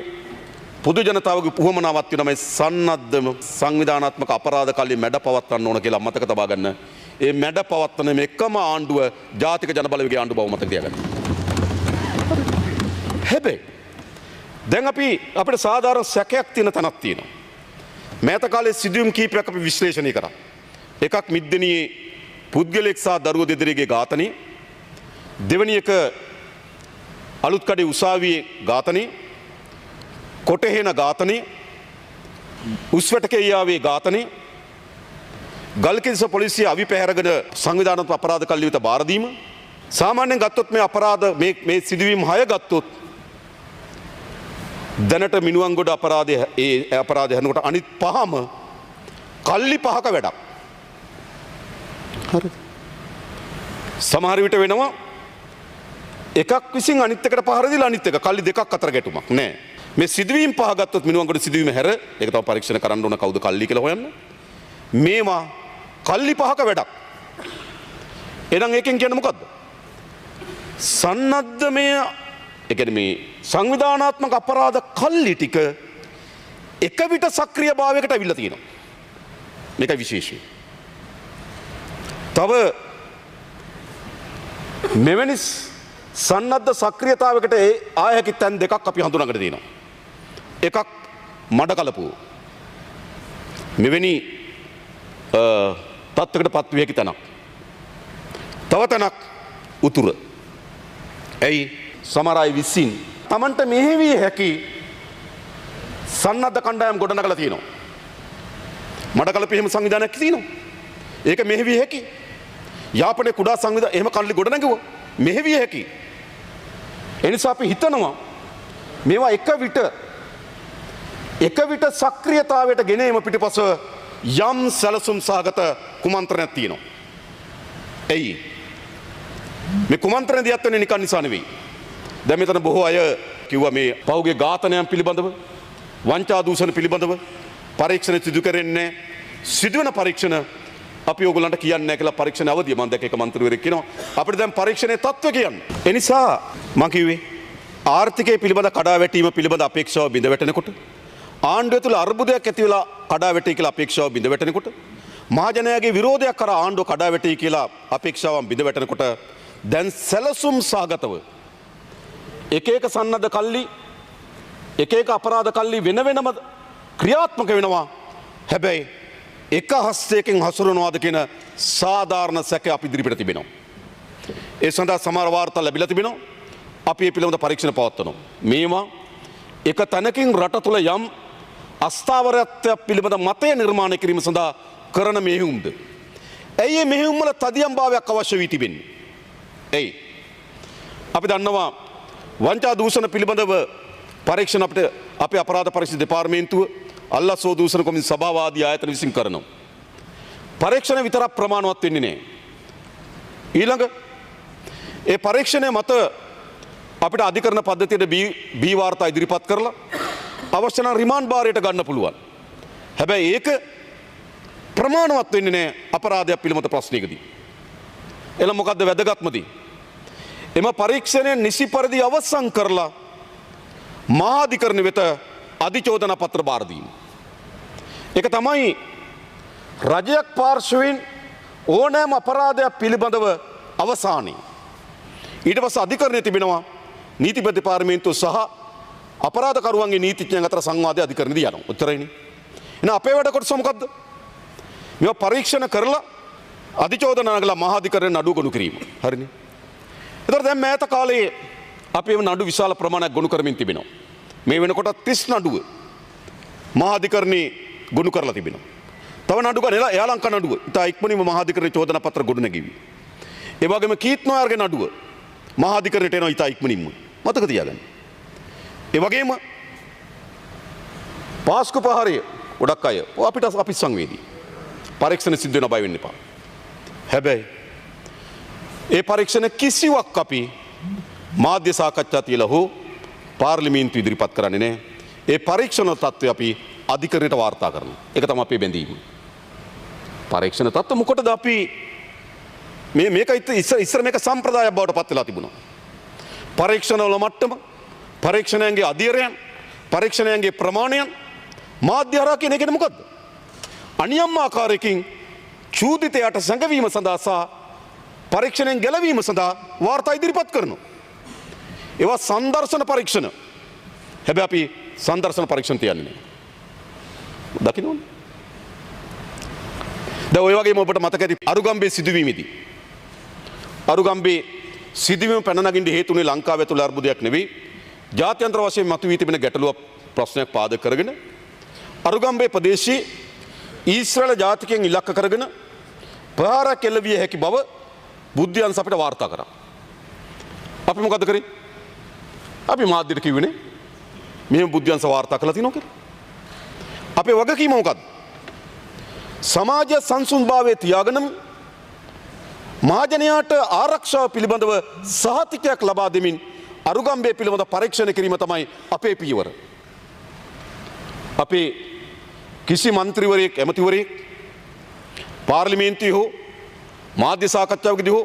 පොදු ජනතාවගේ පුහුමනාවක් වෙන මේ සන්නද්ධම සංවිධානාත්මක අපරාධ කල්ලිය මැඩ පවත්වන්න ඕන කියලා මතක තබා ගන්න. ඒ මැඩ පවත්වන මේ එකම ආණ්ඩුව ජාතික ජනබලවේගයේ ආණ්ඩුව බව මතක තියාගන්න. හැබැයි දැන් අපිට සාධාරණ සැකයක් තියෙන තැනක් තියෙනවා. මෑත කාලේ සිදුවීම් කීපයක් අපි විශ්ලේෂණය කරා. එකක් මිද්දෙනියේ පුද්ගලෙක් සහ දරුවෝ දෙදෙනෙකුගේ ඝාතනය. දෙවැනි එක අලුත්කඩේ උසාවියේ ඝාතනය. කොටහේන ඝාතනය. උස්වැටකෙයියාවේ ඝාතනය. ගල්කිස්ස පොලිසිය අවි පැහැරගෙන සංවිධානාත්මක අපරාධ කල්ලි වෙත බාර දීම. සාමාන්‍යයෙන් ගත්තොත් මේ අපරාධ මේ සිදුවීම් 6 ගත්තොත් දැනට මිනුවන්ගොඩ අපරාධය ඒ අපරාධය හැනකොට අනිත් පහම කල්ලි පහක වැඩක්. හරිද? සමහර විට වෙනවා එකක් විසින් අනිත් එකට පහර දීලා අනිත් එක කල්ලි දෙකක් අතර ගැටුමක් නෑ. මේ සිදුවීම් පහ ගත්තොත් මිනුවන්ගොඩ සිදුවීම හැර ඒක තව පරීක්ෂණ කරන්න ඕන කවුද කල්ලි කියලා හොයන්න. මේවා කල්ලි පහක වැඩක්. එහෙනම් ඒකෙන් කියන්නේ මොකද්ද? සන්නද්ධමය ඒ කියන්නේ මේ සංවිධානාත්මක අපරාධ කල්ලි ටික එක විට සක්‍රිය භාවයකට අවිල්ලා තියෙනවා. මේකයි විශේෂය. තව මෙවැනි සන්නද්ධ සක්‍රියතාවයකට ආය හැකි තැන් දෙකක් අපි හඳුනාගෙන තියෙනවා. එකක් මඩකලපුව. මෙවැනි තත්ත්වයකට පත්විය හැකි තැනක්. තව තැනක් උතුර. ඇයි සමහර අය විසින් Tamanට මෙහෙවිය හැකි සන්නද්ධ කණ්ඩායම් ගොඩනගලා තියෙනවා. මඩකලප එහෙම සංවිධානයක් තියෙනවා. ඒක මෙහෙවිය හැකි. යාපනයේ කුඩා සංවිධාන එහෙම කල්ලි ගොඩ නැගුවා. මෙහෙවිය හැකි. ඒ නිසා අපි හිතනවා මේවා එක විට සක්‍රියතාවයට ගෙනීම පිටිපස යම් සැලසුම් සහගත කුමන්ත්‍රණයක් තියෙනවා. එයි මේ කුමන්ත්‍රණ දියත් වෙන්නේ නිකන් නිසා නෙවෙයි. දැන් මෙතන බොහෝ අය කිව්වා මේ පහුගිය ඝාතනයන් පිළිබඳව වංචා දූෂණ පිළිබඳව පරීක්ෂණ සිදු කරන්නේ සිදුවන පරීක්ෂණ අපි ඕගොල්ලන්ට කියන්නේ නැහැ කියලා පරීක්ෂණ අවධිය මම දැක්ක එක මන්ත්‍රීවරයෙක් කියනවා අපිට දැන් පරීක්ෂණයේ තත්ත්වය කියන්න. ඒ නිසා මම කිව්වේ ආර්ථිකය පිළිබඳ කඩාවැටීම පිළිබඳ අපේක්ෂාව බිඳ වැටෙනකොට ආණ්ඩුව තුළ අර්බුදයක් ඇති වෙලා කඩාවැටී කියලා අපේක්ෂාව බිඳ වැටෙනකොට මහජනයාගේ විරෝධයක් කරා ආණ්ඩුව කඩාවැටී කියලා අපේක්ෂාවන් බිඳ වැටෙනකොට දැන් සැලසුම් සහගතව එක සන්නද්ධ කල්ලි එක අපරාධ කල්ලි වෙන වෙනම ක්‍රියාත්මක වෙනවා. හැබැයි එක හස්තයකින් හසුරනවාද කියන සාධාරණ සැක අපි ඉදිරිපිට තිබෙනවා. ඒ සඳහා සමහර වාර්තා ලැබිලා තිබෙනවා. අපි මේ පිළිබඳ පරීක්ෂණ පවත්වනවා. මේවා එක තැනකින් රට තුළ යම් අස්ථාවරත්වයක් පිළිබඳ මතය නිර්මාණය කිරීම සඳහා කරන මෙහෙයුම්ද. ඇයි මේ මෙහෙයුම් වල තදියම්භාවයක් අවශ්‍ය වී තිබෙන්නේ? ඇයි? අපි දන්නවා වංචා දූෂණ පිළිබඳව පරීක්ෂණ අපිට අපේ අපරාධ පරීක්ෂණ දෙපාර්තමේන්තුව අල්ලසෝ දූෂණ කොමිසම සභාව ආදී ආයතන විසින් කරනවා. පරීක්ෂණ විතරක් ප්‍රමාණවත් වෙන්නේ නැහැ. ඊළඟ ඒ පරීක්ෂණය මත අපිට අධිකරණ පද්ධතියට බී වාර්තා ඉදිරිපත් කරලා අවශ්‍ය නම් රිමාන්ඩ් භාරයට ගන්න පුළුවන්. හැබැයි ඒක ප්‍රමාණවත් වෙන්නේ නැහැ අපරාධයක් පිළිබඳ ප්‍රශ්නයකදී. එළම මොකද්ද වැදගත්මදී? එම පරීක්ෂණය නිසි පරිදි අවසන් කරලා මහාධිකරණ වෙත අධිචෝදනා පත්‍ර බාර දීම. ඒක තමයි රජයක් පාර්ශවයෙන් ඕනෑම අපරාධයක් පිළිබඳව අවසානයේ. ඊට පස්සේ අධිකරණය තිබෙනවා නීති දෙපාර්තමේන්තුව සහ අපරාධකරුවන්ගේ නීතිඥයන් අතර සංවාදය අධිකරණයේදී යනවා. උත්තරයිනේ. එහෙනම් අපේ වැඩ කොටස මොකද්ද? මේවා පරීක්ෂණ කරලා අධිචෝදනා කළා මහාධිකරණය නඩුව ගොනු කිරීම. හරිනේ. ඒතර දැන් මෑත කාලයේ අපි මේ නඩු විශාල ප්‍රමාණයක් ගොනු කරමින් තිබෙනවා. මේ වෙනකොට 30 නඩුව මහාධිකරණේ ගොනු කරලා තිබෙනවා. තව නඩු ගන්න යාලංකා නඩුව. ඉතා ඉක්මනින්ම මහාධිකරණේ චෝදනා පත්‍ර ගොනු නැගිවි. ඒ වගේම කීත්නෝයාර්ගේ නඩුව මහාධිකරණයට එනවා ඉතා ඉක්මනින්ම. මතක තියාගන්න. ඒ වගේම පාස්කු පහරය ගොඩක් අය අපි සංවේදී. පරීක්ෂණ සිද්ධ වෙන බය වෙන්න එපා. හැබැයි ඒ පරීක්ෂණ කිසිවක් අපි මාධ්‍ය සාකච්ඡා තියලා හෝ පාර්ලිමේන්තුව ඉදිරිපත් කරන්නේ නැහැ. ඒ පරීක්ෂණ තත්ත්වය අපි අධිකරණයට වාර්තා කරනවා. ඒක තමයි අපේ බැඳීම. පරීක්ෂණ තත්ත්ව මොකටද අපි මේක ඉස්සර මේක සම්ප්‍රදායක් බවට පත් වෙලා තිබුණා. පරීක්ෂණවල මට්ටම, පරීක්ෂණයන්ගේ අධීරයන්, පරීක්ෂණයන්ගේ ප්‍රමාණයන් මාධ්‍ය හරහා කියන එකනේ මොකද්ද? අනියම් ආකාරයකින් චූදිතයට සංගවීම සඳහා සහ පරීක්ෂණයෙන් ගැලවීම සඳහා වාර්තා ඉදිරිපත් කරනවා. ඒවා සංදර්ශන පරීක්ෂණ. හැබැයි අපි සංදර්ශන පරීක්ෂණ තියන්නේ නැහැ. දකින්නෝනේ. දැන් ඔය වගේම ඔබට මතක ඇති අරුගම්බේ සිදුවීමේදී අරුගම්බේ සිදුවීම පැන නගින්න හේතුනේ ලංකාව ඇතුළේ අර්බුදයක් නෙවෙයි. ජාත්‍යන්තර වශයෙන් මතුවී තිබෙන ගැටලුවක් ප්‍රශ්නයක් පාදක කරගෙන අරුගම්බේ ප්‍රදේශයේ ඊශ්‍රායල ජාතිකයන් ඉලක්ක කරගෙන ප්‍රහාරයක් එල්ලවිය හැකි බව බුද්ධියන්ස අපිට වාර්තා කරා. අපි මොකද කරේ? අපි මාධ්‍යට කිව්වනේ මෙහෙම බුද්ධියන්ස වාර්තා කළා තිනෝ කියලා. අපේ වගකීම මොකද්ද? සමාජ සංසුන්භාවයේ තියාගෙන මහජනයාට ආරක්ෂාව පිළිබඳව සහතිකයක් ලබා දෙමින් අරුගම්බේ පිළිබඳ පරීක්ෂණ කිරීම තමයි අපේ පියවර. අපේ කිසි මන්ත්‍රීවරයෙක් ඇමතිවරයෙක් පාර්ලිමේන්තුවේ හෝ මාධ්‍ය සාකච්ඡාවකදී හෝ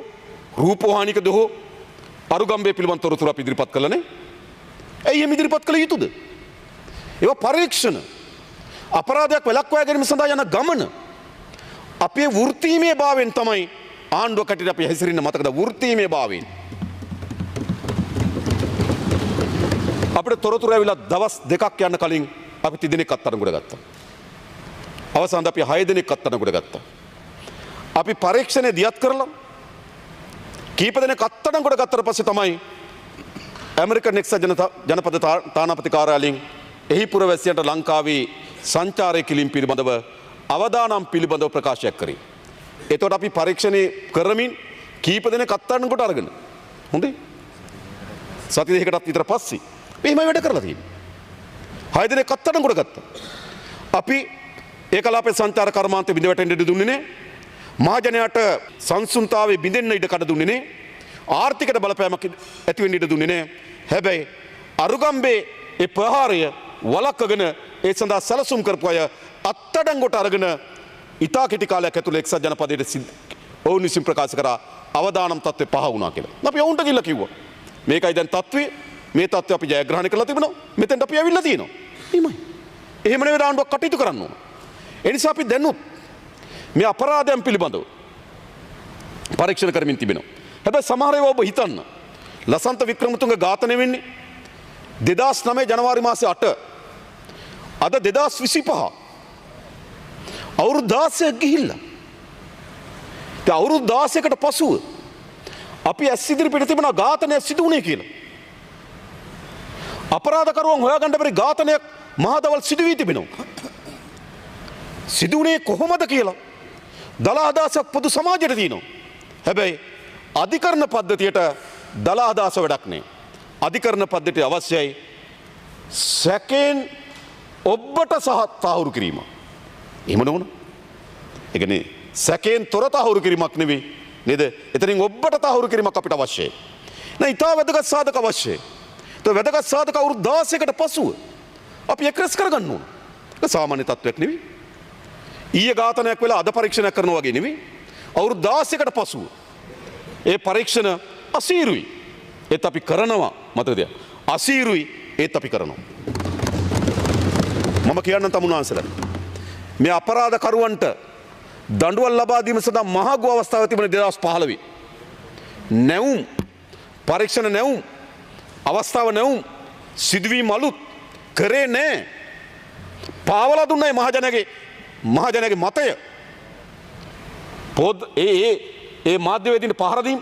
රූපවාහිනියකදී හෝ අරුගම්බේ පිළිබඳ තොරතුරු අපි ඉදිරිපත් කළා නේ. ඇයි එහම ඉදිරිපත් කළ යුතුද? ඒවා පරීක්ෂණ අපරාධයක් වැළක්වා ගැනීම සඳහා යන ගමන අපේ වෘත්තීමේ භාවයෙන් තමයි ආණ්ඩුව කටට අපි හැසිරෙන්න. මතකද? වෘත්තීමේ භාවයෙන් අපිට තොරතුරු ඇවිල්ලා දවස් දෙකක් යන්න කලින් අපි 3 දිනක් අත්අඩංගුවට ගත්තා. අවසානට අපි 6 දිනක් අත්අඩංගුවට ගත්තා. අපි පරීක්ෂණය දියත් කරලා කීප දෙනෙක් අත්අඩංගුවට ගත්තට පස්සේ තමයි ඇමරිකන් එක්සත් ජනපද තානාපති කාර්යාලයෙන් එහි පුරවැසියන්ට ලංකාවේ සංචාරය කිරීම පිළිබඳව අවදානම් පිළිබඳව ප්‍රකාශයක් කරේ. එතකොට අපි පරීක්ෂණය කරමින් කීප දෙනෙක් අත්අඩංගුවට අරගෙන හොඳේ සති දෙකකටත් විතර පස්සේ මෙහෙමයි වැඩ කරලා තියෙන්නේ. 6 දෙනෙක් අත්අඩංගුවට ගත්තා. අපි ඒකලාපේ සංචාර කර්මාන්තේ බිඳ වැටෙන්න ඉඩ දුන්නේ නැහැ. මහජනයාට සංසුන්තාවේ බිඳෙන්න ඉඩ කඩ දුන්නේ නැහැ. ආර්ථිකයට බලපෑමක් ඇති වෙන්න ඉඩ දුන්නේ නැහැ. හැබැයි අරුගම්බේ ඒ ප්‍රහාරය වළක්වගෙන ඒ සඳහා සැලසුම් කරපු අය අත්අඩංගුවට අරගෙන ඉතා කෙටි කාලයක් ඇතුළේ එක්සත් ජනපදයේ ඔවුන් විසින් ප්‍රකාශ කරා අවදානම් තත්ත්වය පහ වුණා කියලා. අපි ඔවුන්ට ගිහිල්ලා කිව්වා. මේකයි දැන් තත්ත්වය. මේ තත්ත්වය අපි ජයග්‍රහණය කරලා තිබුණා. මෙතෙන්ට අපි ඇවිල්ලා තියෙනවා. එහෙමයි. එහෙම නෙවෙයි ආණ්ඩුවක් කටයුතු කරන්න ඕන. ඒ නිසා අපි දැනුත් මේ අපරාධයන් පිළිබඳව පරීක්ෂණ කරමින් තිබෙනවා. හැබැයි සමහර ඒවා ඔබ හිතන්න. ලසන්ත වික්‍රමතුංග ඝාතනය වෙන්නේ 2009 ජනවාරි මාසේ 8. අද 2025. අවුරුදු 16ක් ගිහිල්ලා. ඒ අවුරුදු 16කට පසුව අපි ඇස් ඉදිරිපිට තිබෙන ඝාතනය සිදු වුණේ කියලා. අපරාධකරුවන් හොයාගන්න බැරි ඝාතනයක් මහදවල් සිදු වී තිබෙනවා. සිදු වුණේ කොහොමද කියලා දල අදහසක් පොදු සමාජයට තියෙනවා. හැබැයි අධිකරණ පද්ධතියට දල අදහස වැඩක් නෑ. අධිකරණ පද්ධතිය අවශ්‍යයි සැකෙන් ඔබට සහ තහවුරු කිරීම. එහෙම නොවන. ඒ කියන්නේ සැකෙන් තොර තහවුරු කිරීමක් නෙවෙයි නේද? එතනින් ඔබට තහවුරු කිරීමක් අපිට අවශ්‍යයි. නෑ ඊටා වැදගත් සාධක අවශ්‍යයි. ඒ වැදගත් සාධක අවුරුදු 16කට පසුව අපි එක්රැස් කරගන්න ඕන. ඒක සාමාන්‍ය තත්වයක් නෙවෙයි. ඊයේ ඝාතනයක් වෙලා අද පරීක්ෂණයක් කරනවා වගේ නෙවෙයි. අවුරුදු 16කට පසුව ඒ පරීක්ෂණ අසීරුයි. ඒත් අපි කරනවා මතකද? අසීරුයි ඒත් අපි කරනවා. මම කියන්නම් තමුන්වහන්සේලා මේ අපරාධකරුවන්ට දඬුවම් ලබා දීම සඳහා මහගු අවස්ථාවක් තිබුණ 2015. නැවුම් පරීක්ෂණ නැවුම් අවස්ථාව නැවුම් සිදුවීම් අලුත් කරේ නැහැ. පාවලා දුන්නයි මහජනගේ මතය. පොත් ඒ මාධ්‍යවේදීන් පහර දීම්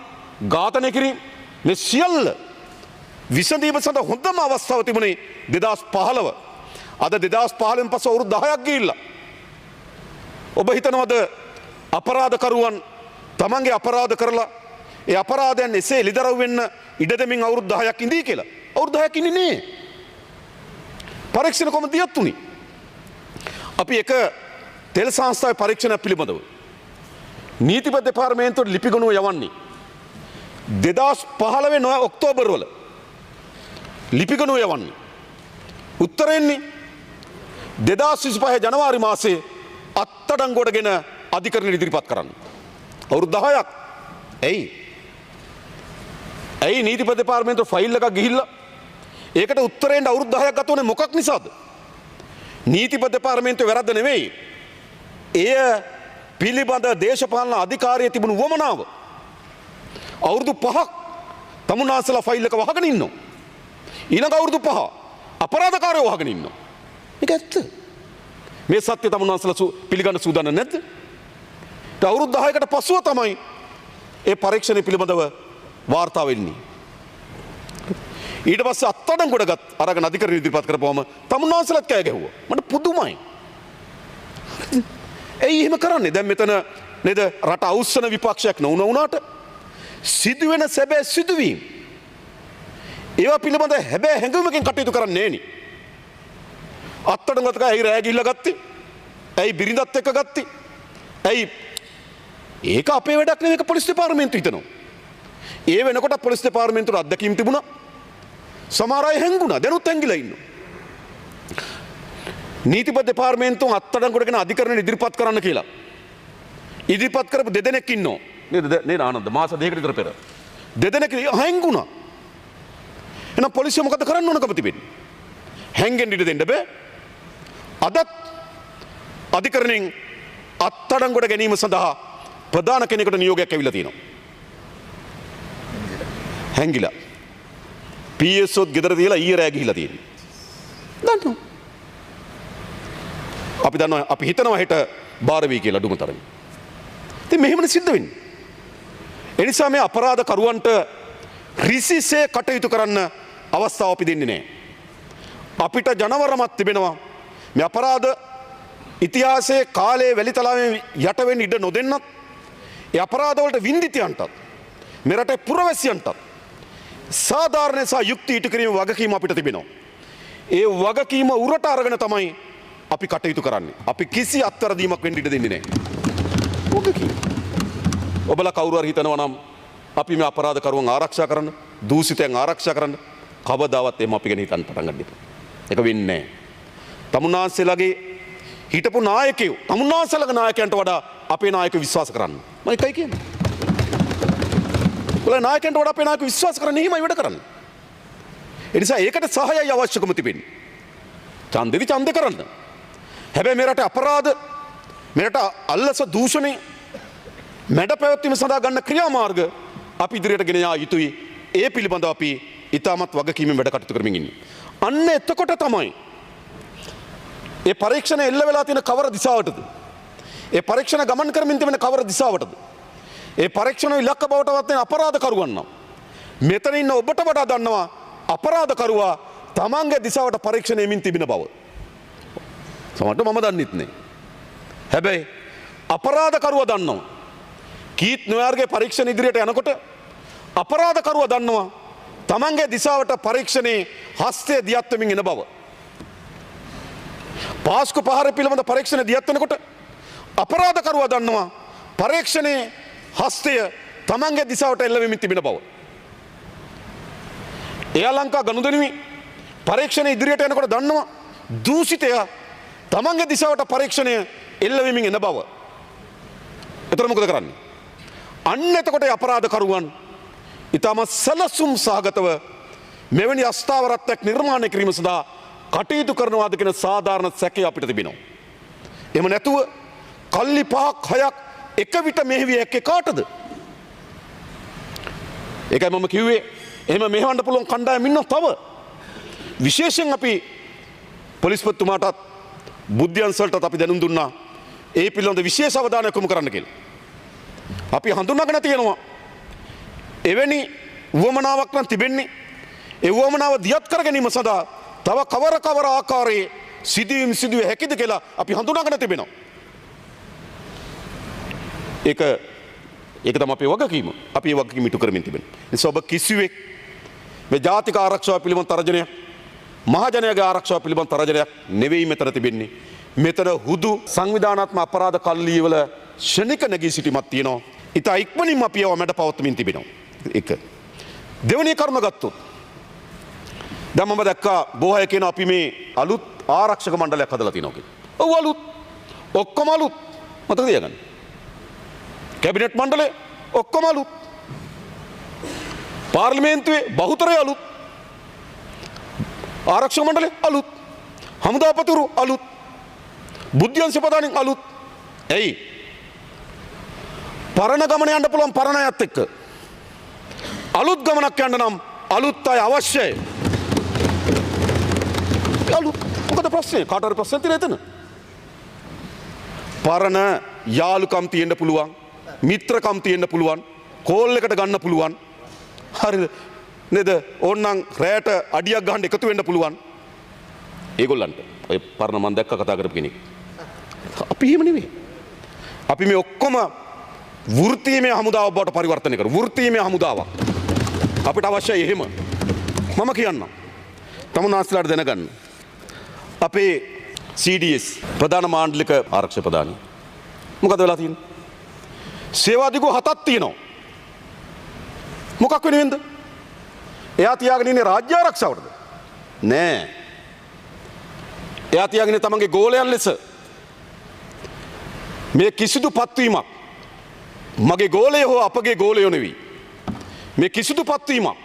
ඝාතනය කිරීම මේ සියල්ල විසඳීම සඳහා හොඳම අවස්ථාව තිබුණේ 2015. අද 2015න් පස්සේ අවුරුදු 10ක් ගිහිල්ලා. ඔබ හිතනවද අපරාධකරුවන් තමන්ගේ අපරාධ කරලා ඒ අපරාධයන් එසේ ලිදරව් වෙන්න ඉඩ දෙමින් අවුරුදු 10ක් ඉඳී කියලා? අවුරුදු 10ක් ඉන්නේ නෑ. පරීක්ෂණ කොමිතියක් තුනි. අපි එක තෙල් සංස්ථාවේ පරීක්ෂණයක් පිළිබඳව නීතිපති දෙපාර්තමේන්තුවට ලිපි ගොනුව යවන්නේ 2015 ඔක්තෝබර් වල ලිපි ගොනුව යවන්නේ. උත්තර එන්නේ 2025 ජනවාරි මාසේ අත්අඩංගුවටගෙන අධිකරණයට ඉදිරිපත් කරන්න. අවුරුදු 10ක්. ඇයි නීතිපති දෙපාර්තමේන්තුව ෆයිල් එකක් ගිහිල්ලා ඒකට උත්තරෙන්න අවුරුදු 10ක් ගත වුණේ මොකක් නිසාද? නීතිපති දෙපාර්තමේන්තුවේ වැරද්ද නෙවෙයි. එය පිළිබඳ දේශපාලන අධිකාරියේ තිබුණු වමනාව. අවුරුදු 5ක් තමුන්වහන්සේලා ෆයිල් එක වහගෙන ඉන්නවා. ඊළඟ අවුරුදු 5 අපරාධකාරයෝ වහගෙන ඉන්නවා. මේක ඇත්ත. මේ සත්‍ය තමුන්වහන්සේලා පිළිගන්න සූදානම් නැද්ද? අවුරුදු 10කට පසුව තමයි ඒ පරීක්ෂණය පිළිබඳව වාර්තා වෙන්නේ. ඊට පස්සේ අත්අඩංගුවට අරගෙන අධිකරණ ඉදිරිපත් කරපුවම තමුන්වහන්සේලාත් කෑ ගැහුවා. මට පුදුමයි. ඇයි එහෙම කරන්නේ? දැන් මෙතන නේද රට අවුස්සන විපක්ෂයක් නොවුණාට සිදුවෙන සැබෑ සිදුවීම් ඒවා පිළිබඳ හැබැයි හැඟීමකින් කටයුතු කරන්නේ නෑනේ. අත්අඩංගුවට ඇයි රෑ ගිහිල්ලා ගත්තේ? ඇයි බිරිඳත් එක්ක ගත්තේ? ඇයි ඒක අපේ වැඩක් නෙවෙයි. ඒක පොලිස් දෙපාර්තමේන්තුව හිතනවා. ඒ වෙනකොට පොලිස් දෙපාර්තමේන්තුවට අත්දැකීම් තිබුණා. සමහර අය හැංගුණා. දැනුත් හැංගිලා ඉන්නවා. නීතිපති දෙපාර්තමේන්තුව අත්අඩංගුවටගෙන අධිකරණයට ඉදිරිපත් කරන්න කියලා ඉදිරිපත් කරපු දෙදෙනෙක් ඉන්නවා. නේද ආනන්ද? මාස දෙකකට විතර පෙර දෙදෙනෙක් හැංගුණා. එහෙනම් පොලිසිය මොකද කරන්න ඕනකම තිබෙන්නේ? හැංගෙන්න ඉඩ දෙන්න බෑ. අදත් අධිකරණයෙන් අත්අඩංගුවට ගැනීම සඳහා ප්‍රධාන කෙනෙකුට නියෝගයක් ඇවිල්ලා තියෙනවා. හැංගිලා. PSOත් ගෙදර තියලා ඊයේ රෑ ගිහිල්ලා තියෙනවා. දන්නවා. අපි දන්නවා අපි හිතනවා හෙට බාර වෙයි කියලා දුම තරමින්. ඉතින් මෙහෙමනේ සිද්ධ වෙන්නේ. ඒ නිසා මේ අපරාධකරුවන්ට රිසිසේ කටයුතු කරන්න අවස්ථාව අපි දෙන්නේ නැහැ. අපිට ජනවරමක් තිබෙනවා. මේ අපරාධ ඉතිහාසයේ කාලයේ වැලිතලාවේ යට වෙන්න ඉඩ නොදෙන්නත් ඒ අපරාධවලට වින්දිතයන්ටත් මෙරටේ පුරවැසියන්ටත් සාධාරණ සහ යුක්ති ඉටු කිරීම වගකීම අපිට තිබෙනවා. ඒ වගකීම උරට අරගෙන තමයි අපි කටයුතු කරන්නේ. අපි කිසි අත්වැරදීමක් වෙන්න ඉඩ දෙන්නේ නැහැ. වගකීම. ඔබලා කවුරු හරි හිතනවා නම් අපි මේ අපරාධකරුවන් ආරක්ෂා කරන්න, දූෂිතයන් ආරක්ෂා කරන්න කවදාවත් එහෙම අපි ගැන හිතන්න පටන් ගන්න එපා. ඒක වෙන්නේ නැහැ. තමුන්නාන්සේලාගේ හිටපු නායකයෝ, තමුන්නාන්සේලාගේ නායකයන්ට වඩා අපේ නායකයෝ විශ්වාස කරන්න. මම එකයි කියන්නේ. ඔයාලා නායකයන්ට වඩා අපේ නායකයෝ විශ්වාස කරන්නේ එහෙමයි වැඩ කරන්නේ. ඒ නිසා ඒකට සහායයි අවශ්‍යකම තිබෙන්නේ. ඡන්දෙදි ඡන්දේ කරන්න. හැබැයි මේ රටේ අපරාධ, මේ රට අල්ලස දූෂණේ මැඩ පැවැත්වීම සඳහා ගන්න ක්‍රියාමාර්ග අපි ඉදිරියට ගෙන යා යුතුයි. ඒ පිළිබඳව අපි ඉතාමත් වගකීමෙන් වැඩ කටයුතු කරමින් ඉන්නේ. අන්න එතකොට තමයි ඒ පරීක්ෂණ එල්ල වෙලා තියෙන කවර දිශාවටද? ඒ පරීක්ෂණ ගමන් කරමින් තිබෙන කවර දිශාවටද? ඒ පරීක්ෂණ ඉලක්ක බවට පත් වෙන අපරාධකරුවන් නම් මෙතන ඉන්න ඔබට වඩා දන්නවා අපරාධකරුවා තමන්ගේ දිශාවට පරීක්ෂණ එමින් තිබෙන බව. සමහරට මම දන්නෙත් නෑ. හැබැයි අපරාධකරුවා දන්නවා. කීත් නොයාර්ගේ පරීක්ෂණ ඉදිරියට යනකොට අපරාධකරුවා දන්නවා තමන්ගේ දිශාවට පරීක්ෂණේ හස්තය දියත් වෙමින් එන බව. පාස්කු පහර පිළිබඳ පරීක්ෂණ දියත් වෙනකොට අපරාධකරුවා දන්නවා පරීක්ෂණේ හස්තය තමන්ගේ දිශාවට එල්ල වෙමින් තිබෙන බව. එයා ලංකා ගනුදෙනුවේ පරීක්ෂණ ඉදිරියට යනකොට දන්නවා දූෂිතය තමන්ගේ දිශාවට පරීක්ෂණය එල්ල වෙමින් එන බව. එතකොට මොකද කරන්නේ? අන්න එතකොට අපරාධකරුවන් ඉතාමත් සැලසුම් සහගතව මෙවැනි අස්ථාවරත්වයක් නිර්මාණය කිරීම සඳහා කටයුතු කරනවාද කියන සාධාරණ සැකය අපිට තිබෙනවා. එහෙම නැතුව කල්ලි 5ක් 6ක් එක විට මෙහෙවිය හැක්කේ කාටද? ඒකයි මම කිව්වේ එහෙම මෙහෙවන්න පුළුවන් කණ්ඩායම් ඉන්නවා තව. විශේෂයෙන් අපි පොලිස්පතිතුමාටත් බුද්ධ්‍යංශවලටත් අපි දැනුම් දුන්නා ඒ පිළිබඳ විශේෂ අවධානයක් යොමු කරන්න කියලා. අපි හඳුනාගෙන තියෙනවා එවැනි වුවමනාවක් නම් තිබෙන්නේ ඒ වුවමනාව දියත් කර ගැනීම සඳහා තව කවර ආකාරයේ සිදුවීම් සිදුවේ හැකිද කියලා අපි හඳුනාගෙන තිබෙනවා. ඒක තමයි අපේ වගකීම. අපි ඒ වගකීම ඉටු කරමින් තිබෙනවා. ඒ නිසා ඔබ කිසිවෙක් මේ ජාතික ආරක්ෂාව පිළිබඳ තරජනයක්, මහජනයාගේ ආරක්ෂාව පිළිබඳ තරජනයක් නෙවෙයි මෙතන තිබෙන්නේ. මෙතන හුදු සංවිධානාත්මක අපරාධ කල්ලිවල ශනික නැගී සිටීමක් තියෙනවා. ඉතා ඉක්මනින්ම අපි ඒවා මැඩ පවත්වමින් තිබෙනවා. එක. දෙවෙනි කරුණ ගත්තොත් දැන් මම දැක්කා බොහෝ අය කියන අපි මේ අලුත් ආරක්ෂක මණ්ඩලයක් හදලා තියෙනවා කියලා. ඔව් අලුත්. ඔක්කොම අලුත්. මතක තියාගන්න. කැබිනට් මණ්ඩලය ඔක්කොම අලුත්. පාර්ලිමේන්තුවේ බහුතරය අලුත්. ආරක්ෂක මණ්ඩලය අලුත්. හමුදාපතිවරු අලුත්. බුද්ධ්‍යංශ ප්‍රධානීන් අලුත්. ඇයි? පරණ ගමන යන්න පුළුවන් පරණ අයත් එක්ක. අලුත් ගමනක් යන්න නම් අලුත් අය අවශ්‍යයි. අලුත් මොකද ප්‍රශ්නේ? කාට හරි ප්‍රශ්නයක් තියෙන එතන? පරණ යාළුකම් තියෙන්න පුළුවන්, මිත්‍රකම් තියෙන්න පුළුවන්, කෝල් එකට ගන්න පුළුවන්. හරිද? නේද? ඕන්නම් රැයට අඩියක් ගහන්න එකතු වෙන්න පුළුවන්. ඒගොල්ලන්ට ඔය පරණ මම දැක්ක කතා කරපු කෙනෙක්. අපි එහෙම නෙමෙයි. අපි මේ ඔක්කොම වෘත්තීමය හමුදාවක් බවට පරිවර්තනය කරු. වෘත්තීමය හමුදාවක්. අපිට අවශ්‍යයි එහෙම. මම කියන්නම්. තමුන්නාන්සලාට දැනගන්න. අපේ CDS ප්‍රධාන මාණ්ඩලික ආරක්ෂක ප්‍රධානී. මොකද වෙලා තියෙන්නේ? සේවාදිගු 7ක් තියෙනවා. මොකක් වෙනුවෙන්ද? එයා තියාගෙන ඉන්නේ රාජ්‍ය ආරක්ෂාවටද? නෑ. එයා තියාගෙන තමන්ගේ ගෝලයන් ලෙස මේ කිසිදු පත්වීමක් මගේ ගෝලය හෝ අපගේ ගෝලයෝ නෙවෙයි. මේ කිසිදු පත්වීමක්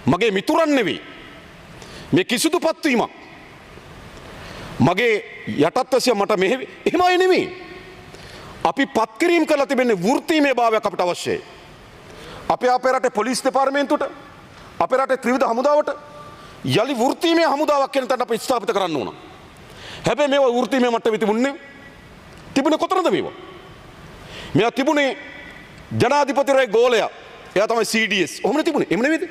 මගේ මිතුරන් නෙවෙයි. මේ කිසිදු පත්වීමක් මගේ යටත්වැසියා මට මෙහෙ එහෙම අය නෙවෙයි. අපි පත්කිරීම කරලා තිබෙන්නේ වෘත්තීමය භාවයක් අපිට අවශ්‍යයි. අපේ රටේ පොලිස් දෙපාර්තමේන්තුවට, අපේ රටේ ත්‍රිවිධ හමුදාවට යලි වෘත්තීමය හමුදාවක් කියන තැනට අපි ස්ථාපිත කරන්න ඕන. හැබැයි මේවා වෘත්තීමය මට්ටමේ තිබුණේ කොතනද මේවා? මෙයා තිබුණේ ජනාධිපතිවරේ ගෝලයා. එයා තමයි CDS. ඔහොමනේ තිබුණේ. එහෙම නෙවෙයිද?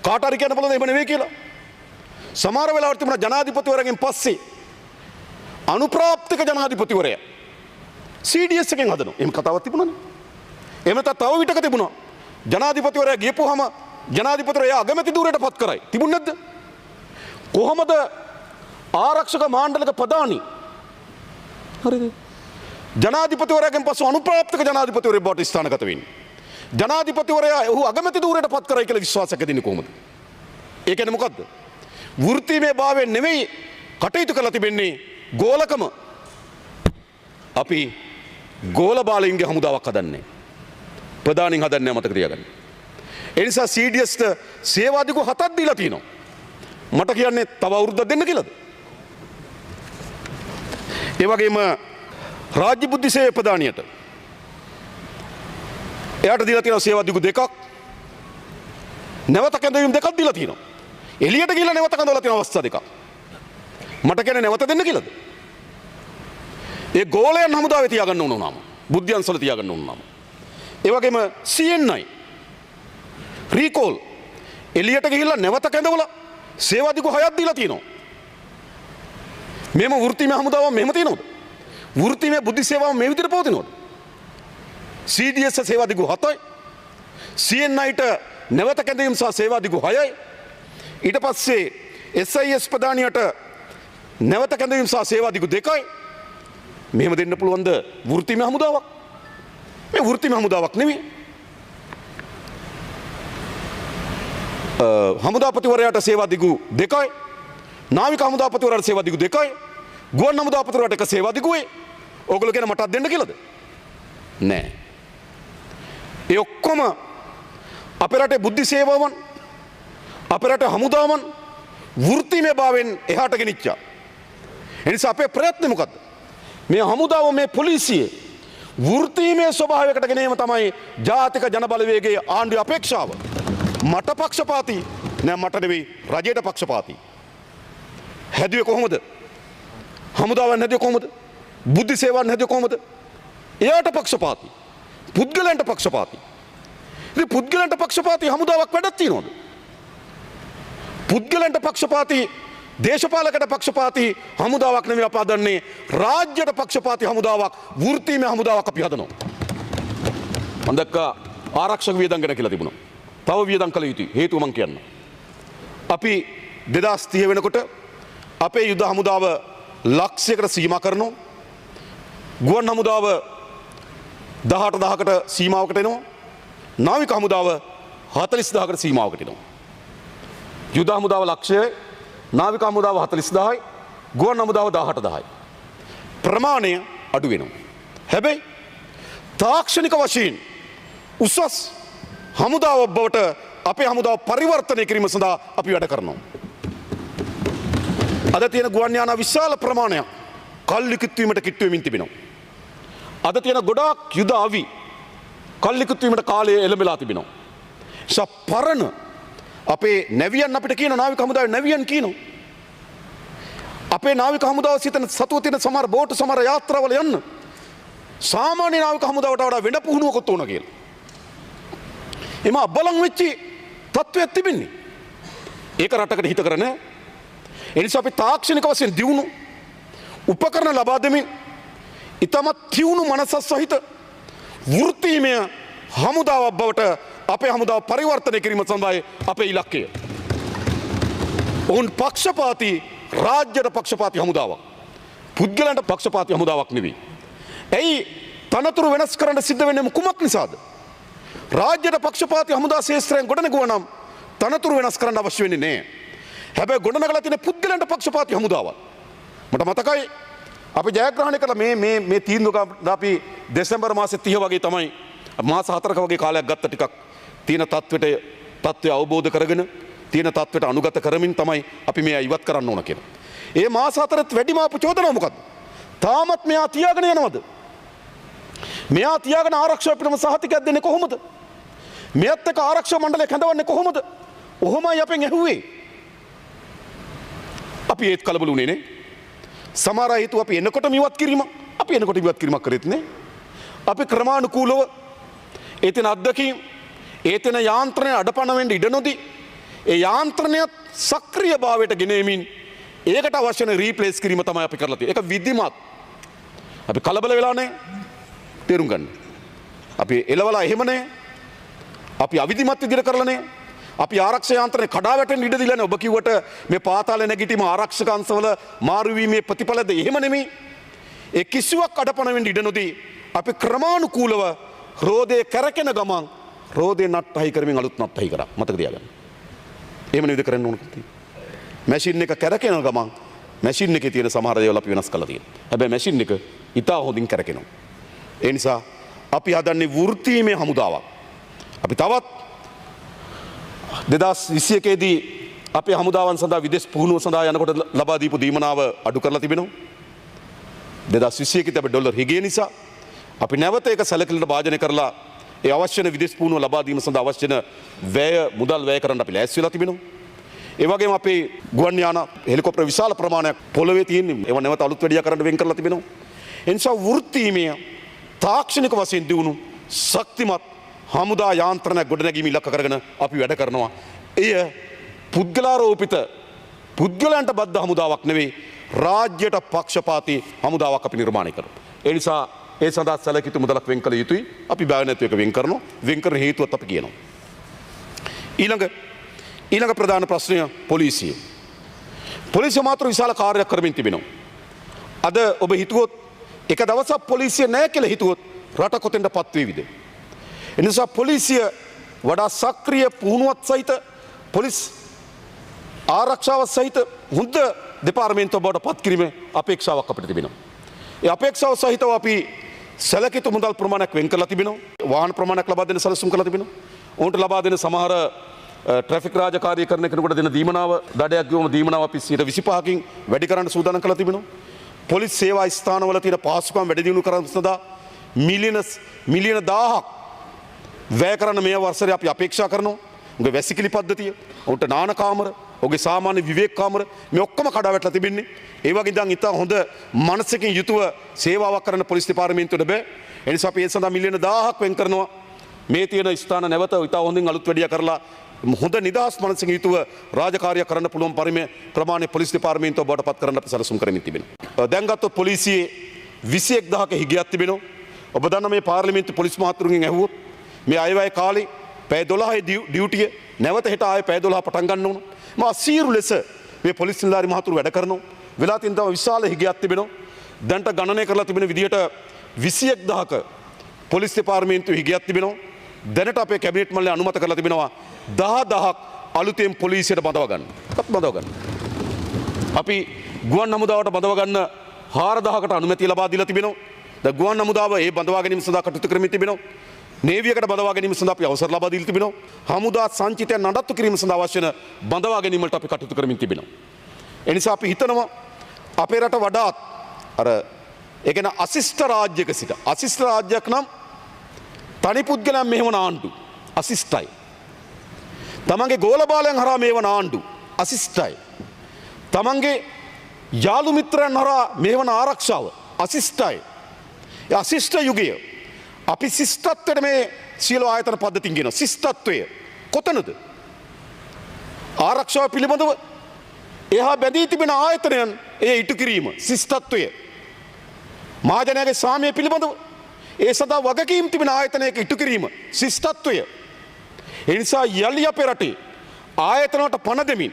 කාට හරි කියන්න බලන්න එහෙම නෙවෙයි කියලා. සමහර වෙලාවට තිබුණා ජනාධිපතිවරගෙන් පස්සේ අනුප්‍රාප්තික ජනාධිපතිවරයා CDS එකෙන් හදනවා. එහෙම කතාවක් තිබුණානේ. එහෙම නැත්නම් තව විටක තිබුණා. ජනාධිපතිවරයා ගියපුවාම ජනාධිපතිවරයා අගමැති ධූරයට පත් කරයි. තිබුණ නැද්ද? කොහොමද ආරක්ෂක මාණ්ඩලික ප්‍රධානී හරිද? ජනාධිපතිවරයාගෙන් පසු අනුප්‍රාප්තික ජනාධිපතිවරයෙක් බවට ස්ථානගත වෙන්නේ. ජනාධිපතිවරයා ඔහු අගමැති ධූරයට පත් කරයි කියලා විශ්වාසයක් ඇතිනේ කොහොමද? ඒ කියන්නේ මොකද්ද? වෘත්තීමය භාවයෙන් නෙමෙයි කටයුතු කරලා තිබෙන්නේ ගෝලකම. අපි ගෝල බාලයින්ගේ හමුදාවක් හදන්නේ. ප්‍රධානින් හදන්නේ මතක තියාගන්න. ඒ නිසා CDSට සේවාදිගු 7ක් දීලා තියෙනවා. මට කියන්නේ තව අවුරුද්දක් දෙන්න කියලාද? ඒ වගේම රාජ්‍ය බුද්ධි සේවය ප්‍රධානියට එයාට දීලා තියෙනවා සේවාදිගු 2ක්. නැවත කැඳවීම් 2ක් දීලා තියෙනවා. එළියට ගිහලා නැවත කැඳවලා තියෙන අවස්ථා 2ක්. මට කියන්නේ නැවත දෙන්න කියලාද? ඒ ගෝලයන් හමුදාවේ තියාගන්න ඕන නම. බුද්ධ්‍යංශවල තියාගන්න ඕන නම. ඒ වගේම CNI රීකෝල් එළියට ගිහිල්ලා නැවත කැඳවලා සේවාදිගු 6ක් දීලා තියෙනවා. මේම වෘත්තීමය හමුදාව මෙහෙම තියෙනවද? වෘත්තීමය බුද්ධි සේවාව මේ විදිහට පවතිනවද? CDS සේවාදිගු 7යි. CNIට නැවත කැඳවීම සහ සේවාදිගු 6යි. ඊට පස්සේ SIS ප්‍රධානියට නැවත කැඳවීම සහ සේවාදිගු 2යි. මෙහෙම දෙන්න පුළුවන්ද වෘත්තීමය හමුදාවක්? මේ වෘත්තීමය හමුදාවක් නෙමෙයි. හමුදාපතිවරයාට සේවාදිගු 2යි. නාවික හමුදාපතිවරයාට සේවාදිගු 2යි. ගුවන් හමුදාපතිවරයාට එක සේවාදිගුයි. ඕගොල්ලෝ කියන මටත් දෙන්න කියලාද? නෑ. ඒ ඔක්කොම අපේ රටේ බුද්ධි සේවාවන් අපේ රටේ හමුදාවන් වෘත්තීමය භාවයෙන් එහාට ගෙනිච්චා. ඒ නිසා අපේ ප්‍රයත්නය මොකද්ද? මේ හමුදාව මේ පොලිසිය වෘත්තීමය ස්වභාවයකට ගෙනීම තමයි ජාතික ජනබලවේගයේ ආණ්ඩුවේ අපේක්ෂාව. මට පක්ෂපාතී නෑ, මට නෙවෙයි රජයට පක්ෂපාතී. හැදුවේ කොහොමද? හමුදාවන් හැදුවේ කොහොමද? බුද්ධි සේවාවන් හැදුවේ කොහොමද? එයාට පක්ෂපාතී. පුද්ගලයන්ට පක්ෂපාතී. ඉතින් පුද්ගලයන්ට පක්ෂපාතී හමුදාවක් වැඩක් තියනවද? පුද්ගලයන්ට පක්ෂපාතී දේශපාලකට පක්ෂපාතී හමුදාවක් නෙවෙයි අප හදන්නේ. රාජ්‍යයට පක්ෂපාතී හමුදාවක්, වෘත්තීමය හමුදාවක් අපි හදනවා. මම දැක්කා ආරක්ෂක වියදම් ගැන කියලා තිබුණා. තව වියදම් කළ යුතුයි. හේතුව මම කියන්න. අපි 2030 වෙනකොට අපේ යුද හමුදාව ලක්ෂයකට සීමා කරනවා. ගුවන් හමුදාව 18000කට සීමාවකට එනවා. නාවික හමුදාව 40000කට සීමාවකට එනවා. යුද හමුදාව ලක්ෂයයි, නාවික හමුදාව 40000යි, ගුවන් හමුදාව 18000යි. ප්‍රමාණය අඩු වෙනවා. හැබැයි තාක්ෂණික වශයෙන් උසස් හමුදාවක් බවට අපේ හමුදාව පරිවර්තනය කිරීම සඳහා අපි වැඩ කරනවා. අද තියෙන ගුවන් යාන විශාල ප්‍රමාණයක් කල්ලිකුත් වීමට කිට්ටු වෙමින් තිබෙනවා. අද තියෙන ගොඩාක් යුද අවි කල්ලිකුත් වීමට කාලය එළඹලා තිබෙනවා. පරණ අපේ නැවියන් අපිට කියන නාවික හමුදාවේ නැවියන් කියනවා. අපේ නාවික හමුදාව සිතන සතුව තියෙන සමහර බෝට් සමහර යාත්‍රාවල යන්න සාමාන්‍ය නාවික හමුදාවට වඩා වෙන පුහුණුවකුත් ඕන කියලා. එම අබලන් වෙච්චි තත්ත්වයක් තිබෙන්නේ. ඒක රටකට හිත කර නැහැ. ඒ නිසා අපි තාක්ෂණික වශයෙන් දියුණු උපකරණ ලබා දෙමින් ඉතාමත් තියුණු මනසක් සහිත වෘත්තීමය හමුදාවක් බවට අපේ හමුදාව පරිවර්තනය කිරීම සඳහායි අපේ ඉලක්කය. ඔවුන් පක්ෂපාතී රාජ්‍යයට පක්ෂපාතී හමුදාවක්. පුද්ගලයන්ට පක්ෂපාතී හමුදාවක් නෙවෙයි. ඇයි තනතුරු වෙනස් කරන්න සිද්ධ වෙන්නේ කුමක් නිසාද? රාජ්‍යයට පක්ෂපාතී හමුදා ශේෂ්ත්‍රයෙන් ගොඩනගුවා නම් තනතුරු වෙනස් කරන්න අවශ්‍ය වෙන්නේ නැහැ. හැබැයි ගොඩනගලා තියෙන පුද්ගලයන්ට පක්ෂපාතී හමුදාවක්. මට මතකයි අපි ජයග්‍රහණය කළ මේ තීන්දුව අපි දෙසැම්බර් මාසේ 30 වගේ තමයි මාස 4ක වගේ කාලයක් ගත්ත ටිකක් තියෙන තත්ත්වය අවබෝධ කරගෙන තියෙන තත්ත්වයට අනුගත කරමින් තමයි අපි මේ ඉවත් කරන්න ඕන කියලා. ඒ මාස 4ත් වැඩිම ආපු චෝදනාව මොකද්ද? තාමත් මෙයා තියාගෙන යනවද? මෙයා තියාගෙන ආරක්ෂක පිටම සහතිකයක් දෙන්නේ කොහොමද? මෙයත් එක්ක ආරක්ෂක මණ්ඩලය කැඳවන්නේ කොහොමද? ඔහොමයි අපෙන් ඇහුවේ. අපි ඒත් කලබල වුණේ නේ. සමහර අය හිතුවා අපි එනකොට ඉවත් කිරීමක්. අපි එනකොට ඉවත් කිරීමක් කරෙත් නේ. අපි ක්‍රමානුකූලව ඒ තියෙන අත්දැකීම්, ඒ තියෙන යාන්ත්‍රණය අඩපණ වෙන්න ඉඩ නොදී ඒ යාන්ත්‍රණයත් සක්‍රීය භාවයට ගෙනෙමින් ඒකට අවශ්‍ය වෙන රීප්ලේස් කිරීම තමයි අපි කරලා තියෙන්නේ. ඒක විධිමත්. අපි කලබල වෙලා නැහැ. තේරුම් ගන්න. අපි එළවලා එහෙම නැහැ. අපි අවිධිමත් විදිහට කරලා නැහැ. අපි ආරක්ෂක යාන්ත්‍රණය කඩා වැටෙන්න ඉඩ දීලා නැහැ. ඔබ කිව්වට මේ පාතාලේ නැගිටීම ආරක්ෂක අංශවල මාරු වීමේ ප්‍රතිඵලද එහෙම නෙමෙයි. ඒ කිසිවක් අඩපණ වෙන්න ඉඩ නොදී අපි ක්‍රමානුකූලව රෝදේ කැරකෙන ගමන් රෝදේ නට්ටහයි කරමින් අලුත් නට්ටහයි කරා. මතක තියාගන්න. එහෙම නෙවෙයි කරන්න ඕන කතියි. මැෂින් එක කැරකෙන ගමන් මැෂින් එකේ තියෙන සමහර දේවල් අපි වෙනස් කරලා තියෙනවා. හැබැයි මැෂින් එක ඉතා හොඳින් කැරකෙනවා. ඒ නිසා අපි හදන්නේ වෘත්තීමේ හමුදාවක්. අපි තවත් 2021 දී අපේ හමුදාවන් සඳහා විදේශ පුහුණුව සඳහා යනකොට ලබා දීපු දීමනාව අඩු කරලා තිබෙනවා. 2021 දී අපි ඩොලර් හිගිය නිසා අපි නැවත ඒක සැලකිලිට භාජනය කරලා ඒ අවශ්‍ය වෙන විදේශ පුහුණුව ලබා දීම සඳහා අවශ්‍ය වෙන වැය මුදල් වැය කරන්න අපි ලෑස්ති වෙලා තිබෙනවා. ඒ වගේම අපේ ගුවන් යාන හෙලිකොප්ටර් විශාල ප්‍රමාණයක් පොළවේ තියෙන්නේ. ඒවා නැවත අලුත් වැඩියා කරන්න වෙන් කරලා තිබෙනවා. ඒ නිසා වෘත්තීමය තාක්ෂණික වශයෙන් දියුණු ශක්තිමත් හමුදා යාන්ත්‍රණයක් ගොඩනැගීම ඉලක්ක කරගෙන අපි වැඩ කරනවා. එය පුද්ගලාරෝපිත පුද්ගලයන්ට බද්ධ හමුදාවක් නෙවෙයි රාජ්‍යයට පක්ෂපාතී හමුදාවක් අපි නිර්මාණය කරනවා. ඒ නිසා ඒ සඳහා සැලකිය යුතු මුදලක් වෙන් කළ යුතුයි. අපි බය නැතුව ඒක වෙන් කරනවා. වෙන් කරන හේතුවත් අපි කියනවා. ඊළඟ ප්‍රධාන ප්‍රශ්නය පොලිසිය. පොලිසිය මාත්‍ර විශාල කාර්යයක් කරමින් තිබෙනවා. අද ඔබ හිතුවොත් එක දවසක් පොලිසිය නැහැ කියලා හිතුවොත් රට කොතෙන්ද පත් වේවිද? ඒ නිසා පොලිසිය වඩා සක්‍රිය පුහුණුවත් සහිත පොලිස් ආරක්ෂාව සහිත හොඳ දෙපාර්තමේන්තුව බවට පත් කිරීමේ අපේක්ෂාවක් අපිට තිබෙනවා. ඒ අපේක්ෂාව සහිතව අපි සැලකිය යුතු මුදල් ප්‍රමාණයක් වෙන් කරලා තිබෙනවා. වාහන ප්‍රමාණයක් ලබා දෙන්න සැලසුම් කරලා තිබෙනවා. ඔවුන්ට ලබා දෙන සමහර ට්‍රැෆික් රාජකාරී කරන කෙනෙකුට දෙන දීමනාව දඩයක් ගිවම දීමනාව අපි 25%කින් වැඩි කරන්න සූදානම් කරලා තිබෙනවා. පොලිස් සේවා ස්ථානවල තියෙන පහසුකම් වැඩි දියුණු කරන සඳහා මිලියන 1000ක් වැය කරන්න මේ වසරේ අපි අපේක්ෂා කරනවා. උගේ වැසිකිලි පද්ධතිය, උන්ට නාන කාමර, ඔගේ සාමාන්‍ය විවේක කාමර මේ ඔක්කොම කඩා වැටලා තිබෙන්නේ. ඒ වගේ ඉඳන් ඉතින් හොඳ මනසකින් යුතුව සේවාවක් කරන පොලිස් දෙපාර්තමේන්තුවට බෑ. ඒ නිසා අපි ඒ සඳහා මිලියන 1000ක් වෙන් කරනවා. මේ තියෙන ස්ථාන නැවත ඉතා හොඳින් අලුත් වැඩියා කරලා හොඳ නිදහස් මනසකින් යුතුව රාජකාරිය කරන්න පුළුවන් ප්‍රමාණය පොලිස් දෙපාර්තමේන්තුව බවට පත් කරන්න අපි සැලසුම් කරමින් තිබෙනවා. දැන් ගත්තොත් පොලිසියේ 21000ක හිගයක් තිබෙනවා. ඔබ දන්න මේ පාර්ලිමේන්තු පොලිස් මහතුරුන්ගෙන් ඇහුවොත් මේ අයවැය කාලේ පැය 12 ඩියුටිය නැවත හෙට ආයේ පැය 12 පටන් ගන්න ඕන. මා අසීරු ලෙස මේ පොලිස් නිලධාරි මහතුරු වැඩ කරනවා. වෙලා තියෙන තව විශාල හිගයක් තිබෙනවා. දැන්ට ගණනය කරලා තිබෙන විදිහට 21000ක පොලිස් දෙපාර්තමේන්තුවේ හිගයක් තිබෙනවා. දැනට අපේ කැබිනට් මණ්ඩලය අනුමත කරලා තිබෙනවා 10000ක් අලුතෙන් පොලිසියට බඳව ගන්න. අපි ගුවන් හමුදාවට බඳව ගන්න 4000කට අනුමැතිය ලබා දීලා තිබෙනවා. දැන් ගුවන් හමුදාව ඒ බඳවා ගැනීම සඳහා කටයුතු කරමින් තිබෙනවා. නේවියකට බඳවා ගැනීම සඳහා අපි අවසර ලබා දීලා තිබෙනවා. හමුදා සංචිතයන් නඩත්තු කිරීම සඳහා අවශ්‍ය වෙන බඳවා ගැනීමට අපි කටයුතු කරමින් තිබෙනවා. ඒ නිසා අපි හිතනවා අපේ රට වඩාත් අර ඒ කියන්නේ අශිෂ්ට රාජ්‍යක සිට අශිෂ්ට රාජ්‍යයක් නම් තනි පුද්ගලයන් මෙහෙවන ආණ්ඩු අශිෂ්ටයි. තමන්ගේ ගෝල බාලයන් හරහා මේවන ආණ්ඩු අශිෂ්ටයි. තමන්ගේ යාළු මිත්‍රයන් හරහා මේවන ආරක්ෂාව අශිෂ්ටයි. ඒ අශිෂ්ට යුගය අපි ශිෂ්ටත්වයට මේ සියලු ආයතන පද්ධතින් ගෙන ශිෂ්ටත්වය කොතනද? ආරක්ෂාව පිළිබඳව එහා බැඳී තිබෙන ආයතනයන් ඒ ඉටු කිරීම ශිෂ්ටත්වය. මහජනයාගේ සාමය පිළිබඳව ඒ සඳහා වගකීම් තිබෙන ආයතනයක ඉටු කිරීම ශිෂ්ටත්වය. ඒ නිසා යලි අපේ රටේ ආයතනවලට පණ දෙමින්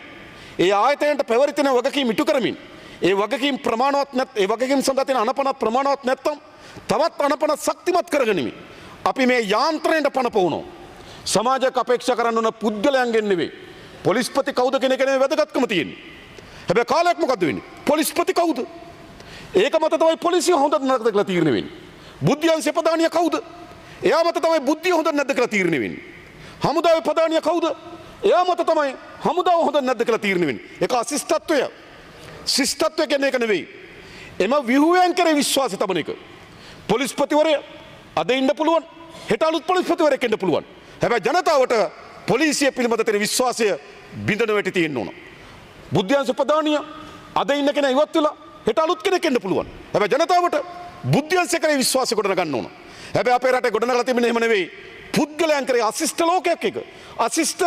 ඒ ආයතනයන්ට පැවරිතන වගකීම් ඉටු කරමින් ඒ වගකීම් ප්‍රමාණවත් නැත් ඒ වගකීම් සඳහා තියෙන අනපනත් ප්‍රමාණවත් නැත්නම් තවත් අනපනත් ශක්තිමත් කරගනිමින් අපි මේ යාන්ත්‍රණයට පණ පොවනවා. සමාජයක් අපේක්ෂා කරන්න ඕන පුද්ගලයන්ගෙන් නෙවෙයි. පොලිස්පති කවුද කියන එක නෙවෙයි වැදගත්කම තියෙන්නේ. හැබැයි කාලයක් මොකද්ද වෙන්නේ? පොලිස්පති කවුද? ඒක මත තමයි පොලිසිය හොඳද නැද්ද කියලා තීරණය වෙන්නේ. බුද්ධ්‍යංශ ප්‍රධානිය කවුද? එයා මත තමයි බුද්ධිය හොඳ නැද්ද කියලා තීරණය වෙන්නේ. හමුදාවේ ප්‍රධානිය කවුද? එයා මත තමයි හමුදාව හොඳ නැද්ද කියලා තීරණය වෙන්නේ. ඒක අශිෂ්ටත්වය. ශිෂ්ටත්වය කියන්නේ ඒක නෙවෙයි. එම ව්‍යුහයන් කරේ විශ්වාසය තබන එක. පොලිස්පතිවරයා අද ඉන්න පුළුවන්. හෙට අලුත් පොලිස්පතිවරයෙක් එන්න පුළුවන්. හැබැයි ජනතාවට පොලිසිය පිළිබඳ තියෙන විශ්වාසය බිඳන වැටි තියෙන්න ඕන. බුද්ධ්‍යංශ ප්‍රධානිය අද ඉන්න කෙනා ඉවත් වෙලා හෙට අලුත් කෙනෙක් එන්න පුළුවන්. හැබැයි ජනතාවට බුද්ධ්‍යංශ කරේ විශ්වාසය ගොඩනගන්න ඕන. හැබැයි අපේ රටේ ගොඩනගලා තිබෙන්නේ එහෙම නෙවෙයි. පුද්ගලයන් කරේ අශිෂ්ට ලෝකයක් එක. අශිෂ්ට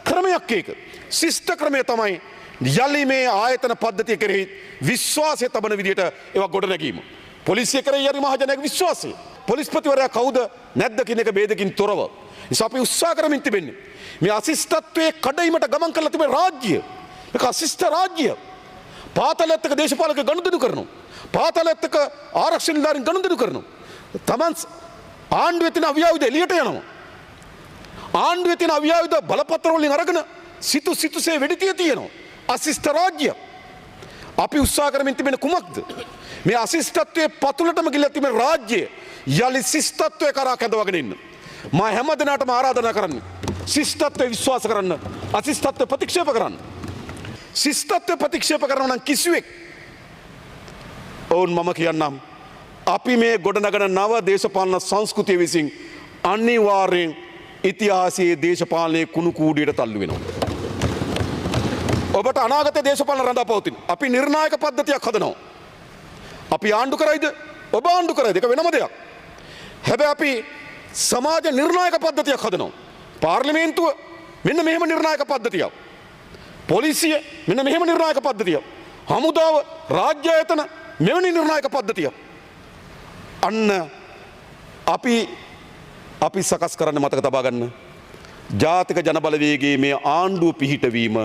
ක්‍රමයක් එක. ශිෂ්ට ක්‍රමය තමයි යලි මේ ආයතන පද්ධතිය කෙරෙහි විශ්වාසය තබන විදියට ඒවා ගොඩනැගීම. පොලිසිය කෙරෙහි යරි මහජනයාගේ විශ්වාසය. පොලිස්පතිවරයා කවුද නැද්ද කියන එක ભેදකින් තොරව. නිසා අපි උත්සාහ කරමින් තිබෙන්නේ. මේ අසිස්තත්වයේ කඩයිමට ගමන් කරලා තිබෙන රාජ්‍ය. මේක අසිස්ත රාජ්‍ය. පාතාලයත් එක්ක දේශපාලක ගනුදෙනු කරනවා. පාතාලයත් එක්ක ආරක්ෂක නිලධාරීන් ගනුදෙනු කරනවා. තමන් ආණ්ඩුවේ තියෙන අවියාවිද එළියට යනවා. ආණ්ඩුවේ තියෙන අවියාවිද බලපත්‍ර වලින් අරගෙන සිතුසේ වෙඩිතිය තියෙනවා. අසිස්ත රාජ්‍ය. අපි උත්සාහ කරමින් තිබෙන කුමක්ද? මේ අසිස්තත්වයේ පතුලටම ගිහිල්ලා තිබෙන රාජ්‍ය යලි ශිෂ්ටත්වයේ කරා කැඳවගෙන ඉන්න. මම හැම දිනකටම ආරාධනා කරන්නේ ශිෂ්ටත්වයේ විශ්වාස කරන්න, අසිස්තත්වයේ ප්‍රතික්ෂේප කරන්න. ශිෂ්ටත්වයේ ප්‍රතික්ෂේප කරනවා නම් කිසිවෙක් ඔවුන් මම කියන්නම් අපි මේ ගොඩනගන නව දේශපාලන සංස්කෘතිය විසින් අනිවාර්යෙන් ඉතිහාසයේ දේශපාලනයේ කුණු කූඩියට තල්ලු වෙනවා. ඔබට අනාගතයේ දේශපාලන රඳාපවතින. අපි නිර්ණායක පද්ධතියක් හදනවා. අපි ආණ්ඩු කරයිද? ඔබ ආණ්ඩු කරයිද? ඒක වෙනම දෙයක්. හැබැයි අපි සමාජ නිර්ණායක පද්ධතියක් හදනවා. පාර්ලිමේන්තුව මෙන්න මෙහෙම නිර්ණායක පද්ධතියක්. පොලිසිය මෙන්න මෙහෙම නිර්ණායක පද්ධතියක්. හමුදාව රාජ්‍ය ආයතන මෙවැනි නිර්ණායක පද්ධතියක්. අන්න අපි සකස් කරන්න මතක තබා ගන්න. ජාතික ජනබලවේගයේ මේ ආණ්ඩුව පිහිටවීම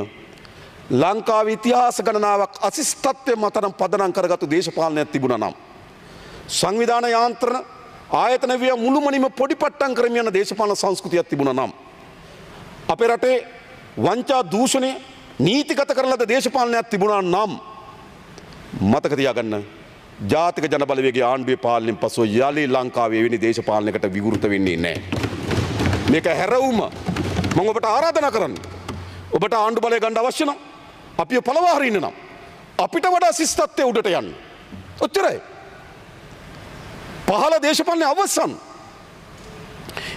ලංකාවේ ඉතිහාස ගණනාවක් අසිස්තත්වයේ මතනම් පදනම් කරගත්තු දේශපාලනයක් තිබුණා නම් සංවිධාන යාන්ත්‍රණ ආයතන විය මුළුමනින්ම පොඩිපට්ටම් කරමින් යන දේශපාලන සංස්කෘතියක් තිබුණා නම් අපේ රටේ වංචා දූෂණය නීතිගත කරන ලද දේශපාලනයක් තිබුණා නම් මතක තියාගන්න ජාතික ජනබලවේගයේ ආණ්ඩුවේ පාලනයෙන් පසුව යලි ලංකාවේ වෙනි දේශපාලනයකට විවෘත වෙන්නේ නැහැ. මේක හැරවුම මම ඔබට ආරාධනා කරන්නේ. ඔබට ආණ්ඩු බලය ගන්න අවශ්‍ය නම් අපිව පළවා හරින්න නම් අපිට වඩා ශිෂ්ටත්වයේ උඩට යන්න. ඔච්චරයි. පහළ දේශපාලනේ අවසන්.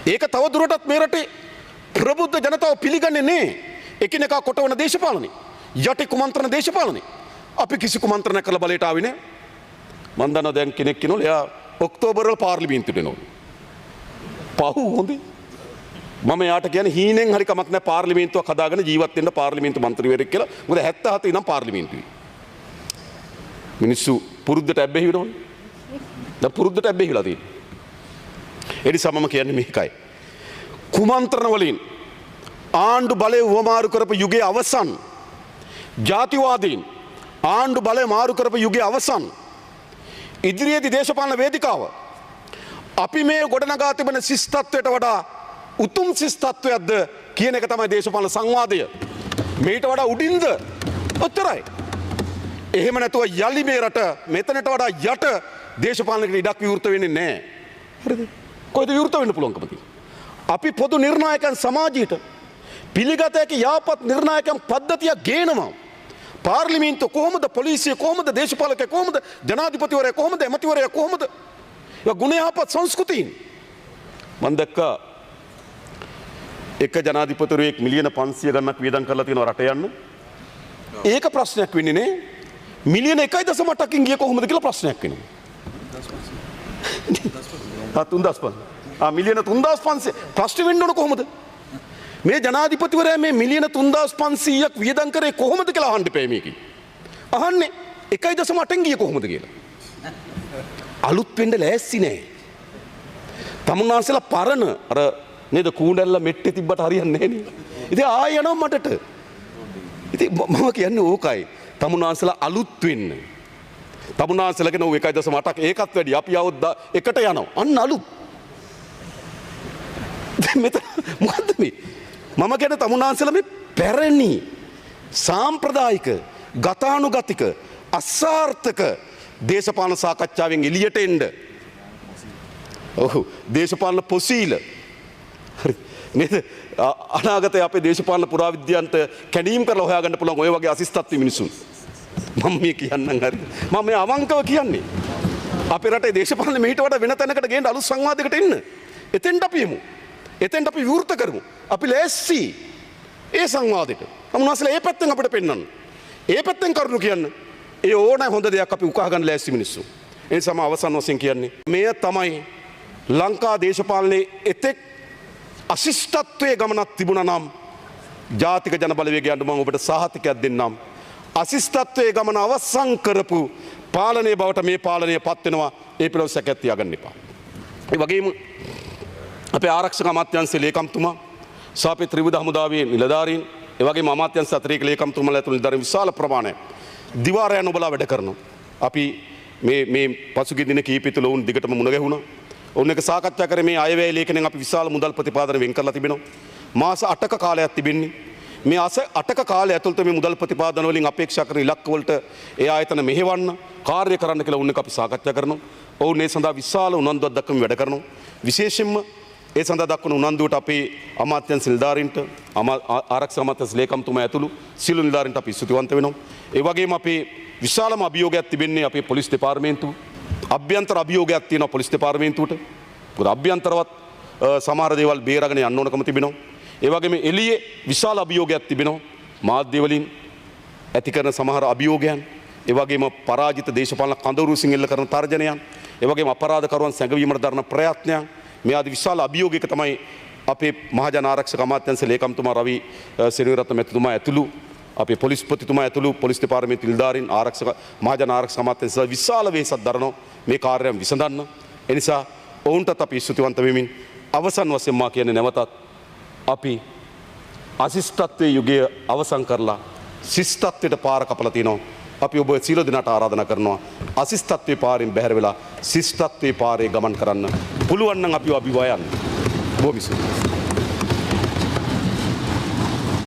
ඒක තව දුරටත් මේ රටේ ප්‍රබුද්ධ ජනතාව පිළිගන්නේ නැහැ. එකිනෙකා කොටවන දේශපාලනේ. යටි කුමන්ත්‍රණ දේශපාලනේ. අපි කිසි කුමන්ත්‍රණයක් කළ බලයට ආවේ නැහැ. මම දන්නවා දැන් කෙනෙක් කියනවා එයා ඔක්තෝබර් වල පාර්ලිමේන්තුවට එනවා. පහු හොඳේ. මම යාට කියන්නේ හීනෙන් හරි කමක් නැහැ පාර්ලිමේන්තුවක් හදාගෙන ජීවත් වෙන්න පාර්ලිමේන්තු මන්ත්‍රීවරයෙක් කියලා. මොකද 77 ඉඳන් පාර්ලිමේන්තුවේ. මිනිස්සු පුරුද්දට ඇබ්බැහි වෙනවනේ. දැන් පුරුද්දට ඇබ්බැහි වෙලා තියෙනවා. ඒ නිසා මම කියන්නේ මේකයි. කුමන්ත්‍රණ වලින් ආණ්ඩු බලය වමාරු කරපු යුගයේ අවසන්. ජාතිවාදීන් ආණ්ඩු බලය මාරු කරපු යුගයේ අවසන්. ඉදිරියේදී දේශපාලන වේදිකාව අපි මේ ගොඩනගා තිබෙන ශිෂ්ටත්වයට වඩා උතුම් ශිෂ්ටත්වයක්ද කියන එක තමයි දේශපාලන සංවාදය. මේට වඩා උඩින්ද? ඔච්චරයි. එහෙම නැතුව යලි මේ රට මෙතනට වඩා යට දේශපාලනයකට ඉඩක් විවෘත වෙන්නේ නැහැ. හරිද? කොයිද විවෘත වෙන්න පුළුවන්කම තියෙන්නේ? අපි පොදු නිර්ණායකයන් සමාජයට පිළිගත හැකි යාපත් නිර්ණායකයන් පද්ධතියක් ගේනවා. පාර්ලිමේන්තුව කොහොමද, පොලිසිය කොහොමද, දේශපාලකයා කොහොමද, ජනාධිපතිවරයා කොහොමද, ඇමතිවරයා කොහොමද? ඒ ගුණ යාපත් සංස්කෘතීන්. මම දැක්කා එක ජනාධිපතිවරයෙක් මිලියන 500 ගණනක් වියදම් කරලා තියෙනවා රට යන්න. ඒක ප්‍රශ්නයක් වෙන්නේ නේ. මිලියන 1.8කින් ගියේ කොහොමද කියලා ප්‍රශ්නයක් වෙනවා. 3500. මිලියන 3500 ප්‍රශ්න වෙන්න ඕන කොහොමද? මේ ජනාධිපතිවරයා මේ මිලියන 3500ක් වියදම් කරේ කොහොමද කියලා අහන්න එපා මේකේ. අහන්නේ 1.8න් ගියේ කොහොමද කියලා. අලුත් වෙන්න ලෑස්ති නෑ. තමුන්නාන්සලා පරණ අර නේද කූඩැල්ල මෙට්ටේ තිබ්බට හරියන්නේ නැහැ නේ. ඉතින් ආය යනවා මටට. ඉතින් මම කියන්නේ ඕකයි. තමුන්නාන්සලා අලුත් වෙන්න. තමුන්නාන්සලාගෙන ඔය 1.8ක් ඒකත් වැඩි. අපි આવොත් එකට යනවා. අන්න අලුත්. මෙතන මොකද්ද මේ? මම කියන්නේ තමුන්නාන්සලා මේ පැරණි සාම්ප්‍රදායික ගතානුගතික අසාර්ථක දේශපාලන සාකච්ඡාවෙන් එළියට එන්න. ඔව් දේශපාලන පොසීල නේද? අනාගතයේ අපේ දේශපාලන පුරාවිද්‍යාන්ත කැණීම් කරලා හොයාගන්න පුළුවන් ඔය වගේ අසිස්තත්ව මිනිසුන්. මම මේ කියන්නම් හරි. මම මේ අවංකව කියන්නේ. අපේ රටේ දේශපාලන මෙහිට වඩා වෙන තැනකට ගේන්න අලුත් සංවාදයකට එන්න. එතෙන්ට අපි යමු. එතෙන්ට අපි විවෘත කරමු. අපි ලෑස්ති ඒ සංවාදෙට. තමුන්නාන්සලා ඒ පැත්තෙන් අපිට පෙන්වන්න. ඒ පැත්තෙන් කරුණු කියන්න. ඒ ඕනෑ හොඳ දෙයක් අපි උකහා ගන්න ලෑස්ති මිනිස්සු. ඒ නිසා මම අවසන් වශයෙන් කියන්නේ මෙය තමයි ලංකා දේශපාලනයේ එතෙක් අශිෂ්ටත්වයේ ගමනක් තිබුණා නම් ජාතික ජනබලවේගයන්ට මම ඔබට සහතිකයක් දෙන්නම්. අසිස්තත්වයේ ගමන අවසන් කරපු පාලනය බවට මේ පාලනය පත් වෙනවා. ඒ පිළිබඳව සැකයක් තියාගන්න එපා. ඒ වගේම අපේ ආරක්ෂක අමාත්‍යාංශයේ ලේකම්තුමා සහ අපේ ත්‍රිවිධ හමුදාවේ නිලධාරීන් ඒ වගේම අමාත්‍යාංශ අතිරේක ලේකම්තුමාලා ඇතුළු නිලධාරීන් විශාල ප්‍රමාණයක් දිවාරයන් ඔබලා වැඩ කරනවා. අපි මේ පසුගිය දින කිහිපය තුළ වුන් දිගටම මුණ ගැහුණා. ඔවුන් එක සාකච්ඡා කරේ මේ අයවැය ලේඛනයෙන් අපි විශාල මුදල් ප්‍රතිපාදන වෙන් කරලා තිබෙනවා. මාස 8ක කාලයක් තිබෙන්නේ. මේ 8ක කාලය ඇතුළත මේ මුදල් ප්‍රතිපාදන වලින් අපේක්ෂා කරන ඉලක්ක වලට ඒ ආයතන මෙහෙවන්න කාර්ය කරන්න කියලා උන් එක අපි සාකච්ඡා කරනවා. ඔවුන් ඒ සඳහා විශාල උනන්දුවක් දක්වමින් වැඩ කරනවා. විශේෂයෙන්ම ඒ සඳහා දක්වන උනන්දුවට අපේ අමාත්‍යංශ නිලධාරීන්ට ආරක්ෂක අමාත්‍යංශ ලේකම්තුමා ඇතුළු සියලු නිලධාරීන්ට අපි ස්තුතිවන්ත වෙනවා. ඒ වගේම අපේ විශාලම අභියෝගයක් තිබෙන්නේ අපේ පොලිස් දෙපාර්තමේන්තුව. අභ්‍යන්තර අභියෝගයක් තියෙනවා පොලිස් දෙපාර්තමේන්තුවට. මොකද අභ්‍යන්තරවත් සමහර දේවල් බේරගෙන යන්න ඕනකම තිබෙනවා. ඒ වගේම එළියේ විශාල අභියෝගයක් තිබෙනවා. මාධ්‍ය වලින් ඇති කරන සමහර අභියෝගයන්, ඒ වගේම පරාජිත දේශපාලන කඳවුරු විසින් එල්ල කරන තර්ජනයන්, ඒ වගේම අපරාධකරුවන් සැඟවීමට දරන ප්‍රයත්නයන්, මේ ආදී විශාල අභියෝගයක තමයි අපේ මහජන ආරක්ෂක අමාත්‍යාංශ ලේකම්තුමා රවි සෙනවිරත්න මැතිතුමා ඇතුළු අපේ පොලිස්පතිතුමා ඇතුළු පොලිස් දෙපාර්තමේන්තු නිලධාරීන් ආරක්ෂක මහජන ආරක්ෂක අමාත්‍යාංශ විශාල වෙහෙසක් දරනවා මේ කාර්යයන් විසඳන්න. ඒ නිසා ඔවුන්ටත් අපි ස්තුතිවන්ත වෙමින් අවසන් වශයෙන් මා කියන්නේ නැවතත් අපි අශිෂ්ටත්වයේ යුගය අවසන් කරලා ශිෂ්ටත්වයට පාර කපලා තිනවා. අපි ඔබ සියලු දෙනාට ආරාධනා කරනවා අශිෂ්ටත්වයේ පාරෙන් බැහැර වෙලා ශිෂ්ටත්වයේ පාරේ ගමන් කරන්න. පුළුවන් නම් අපිව අභිවායන්. බොහොම ස්තුතියි.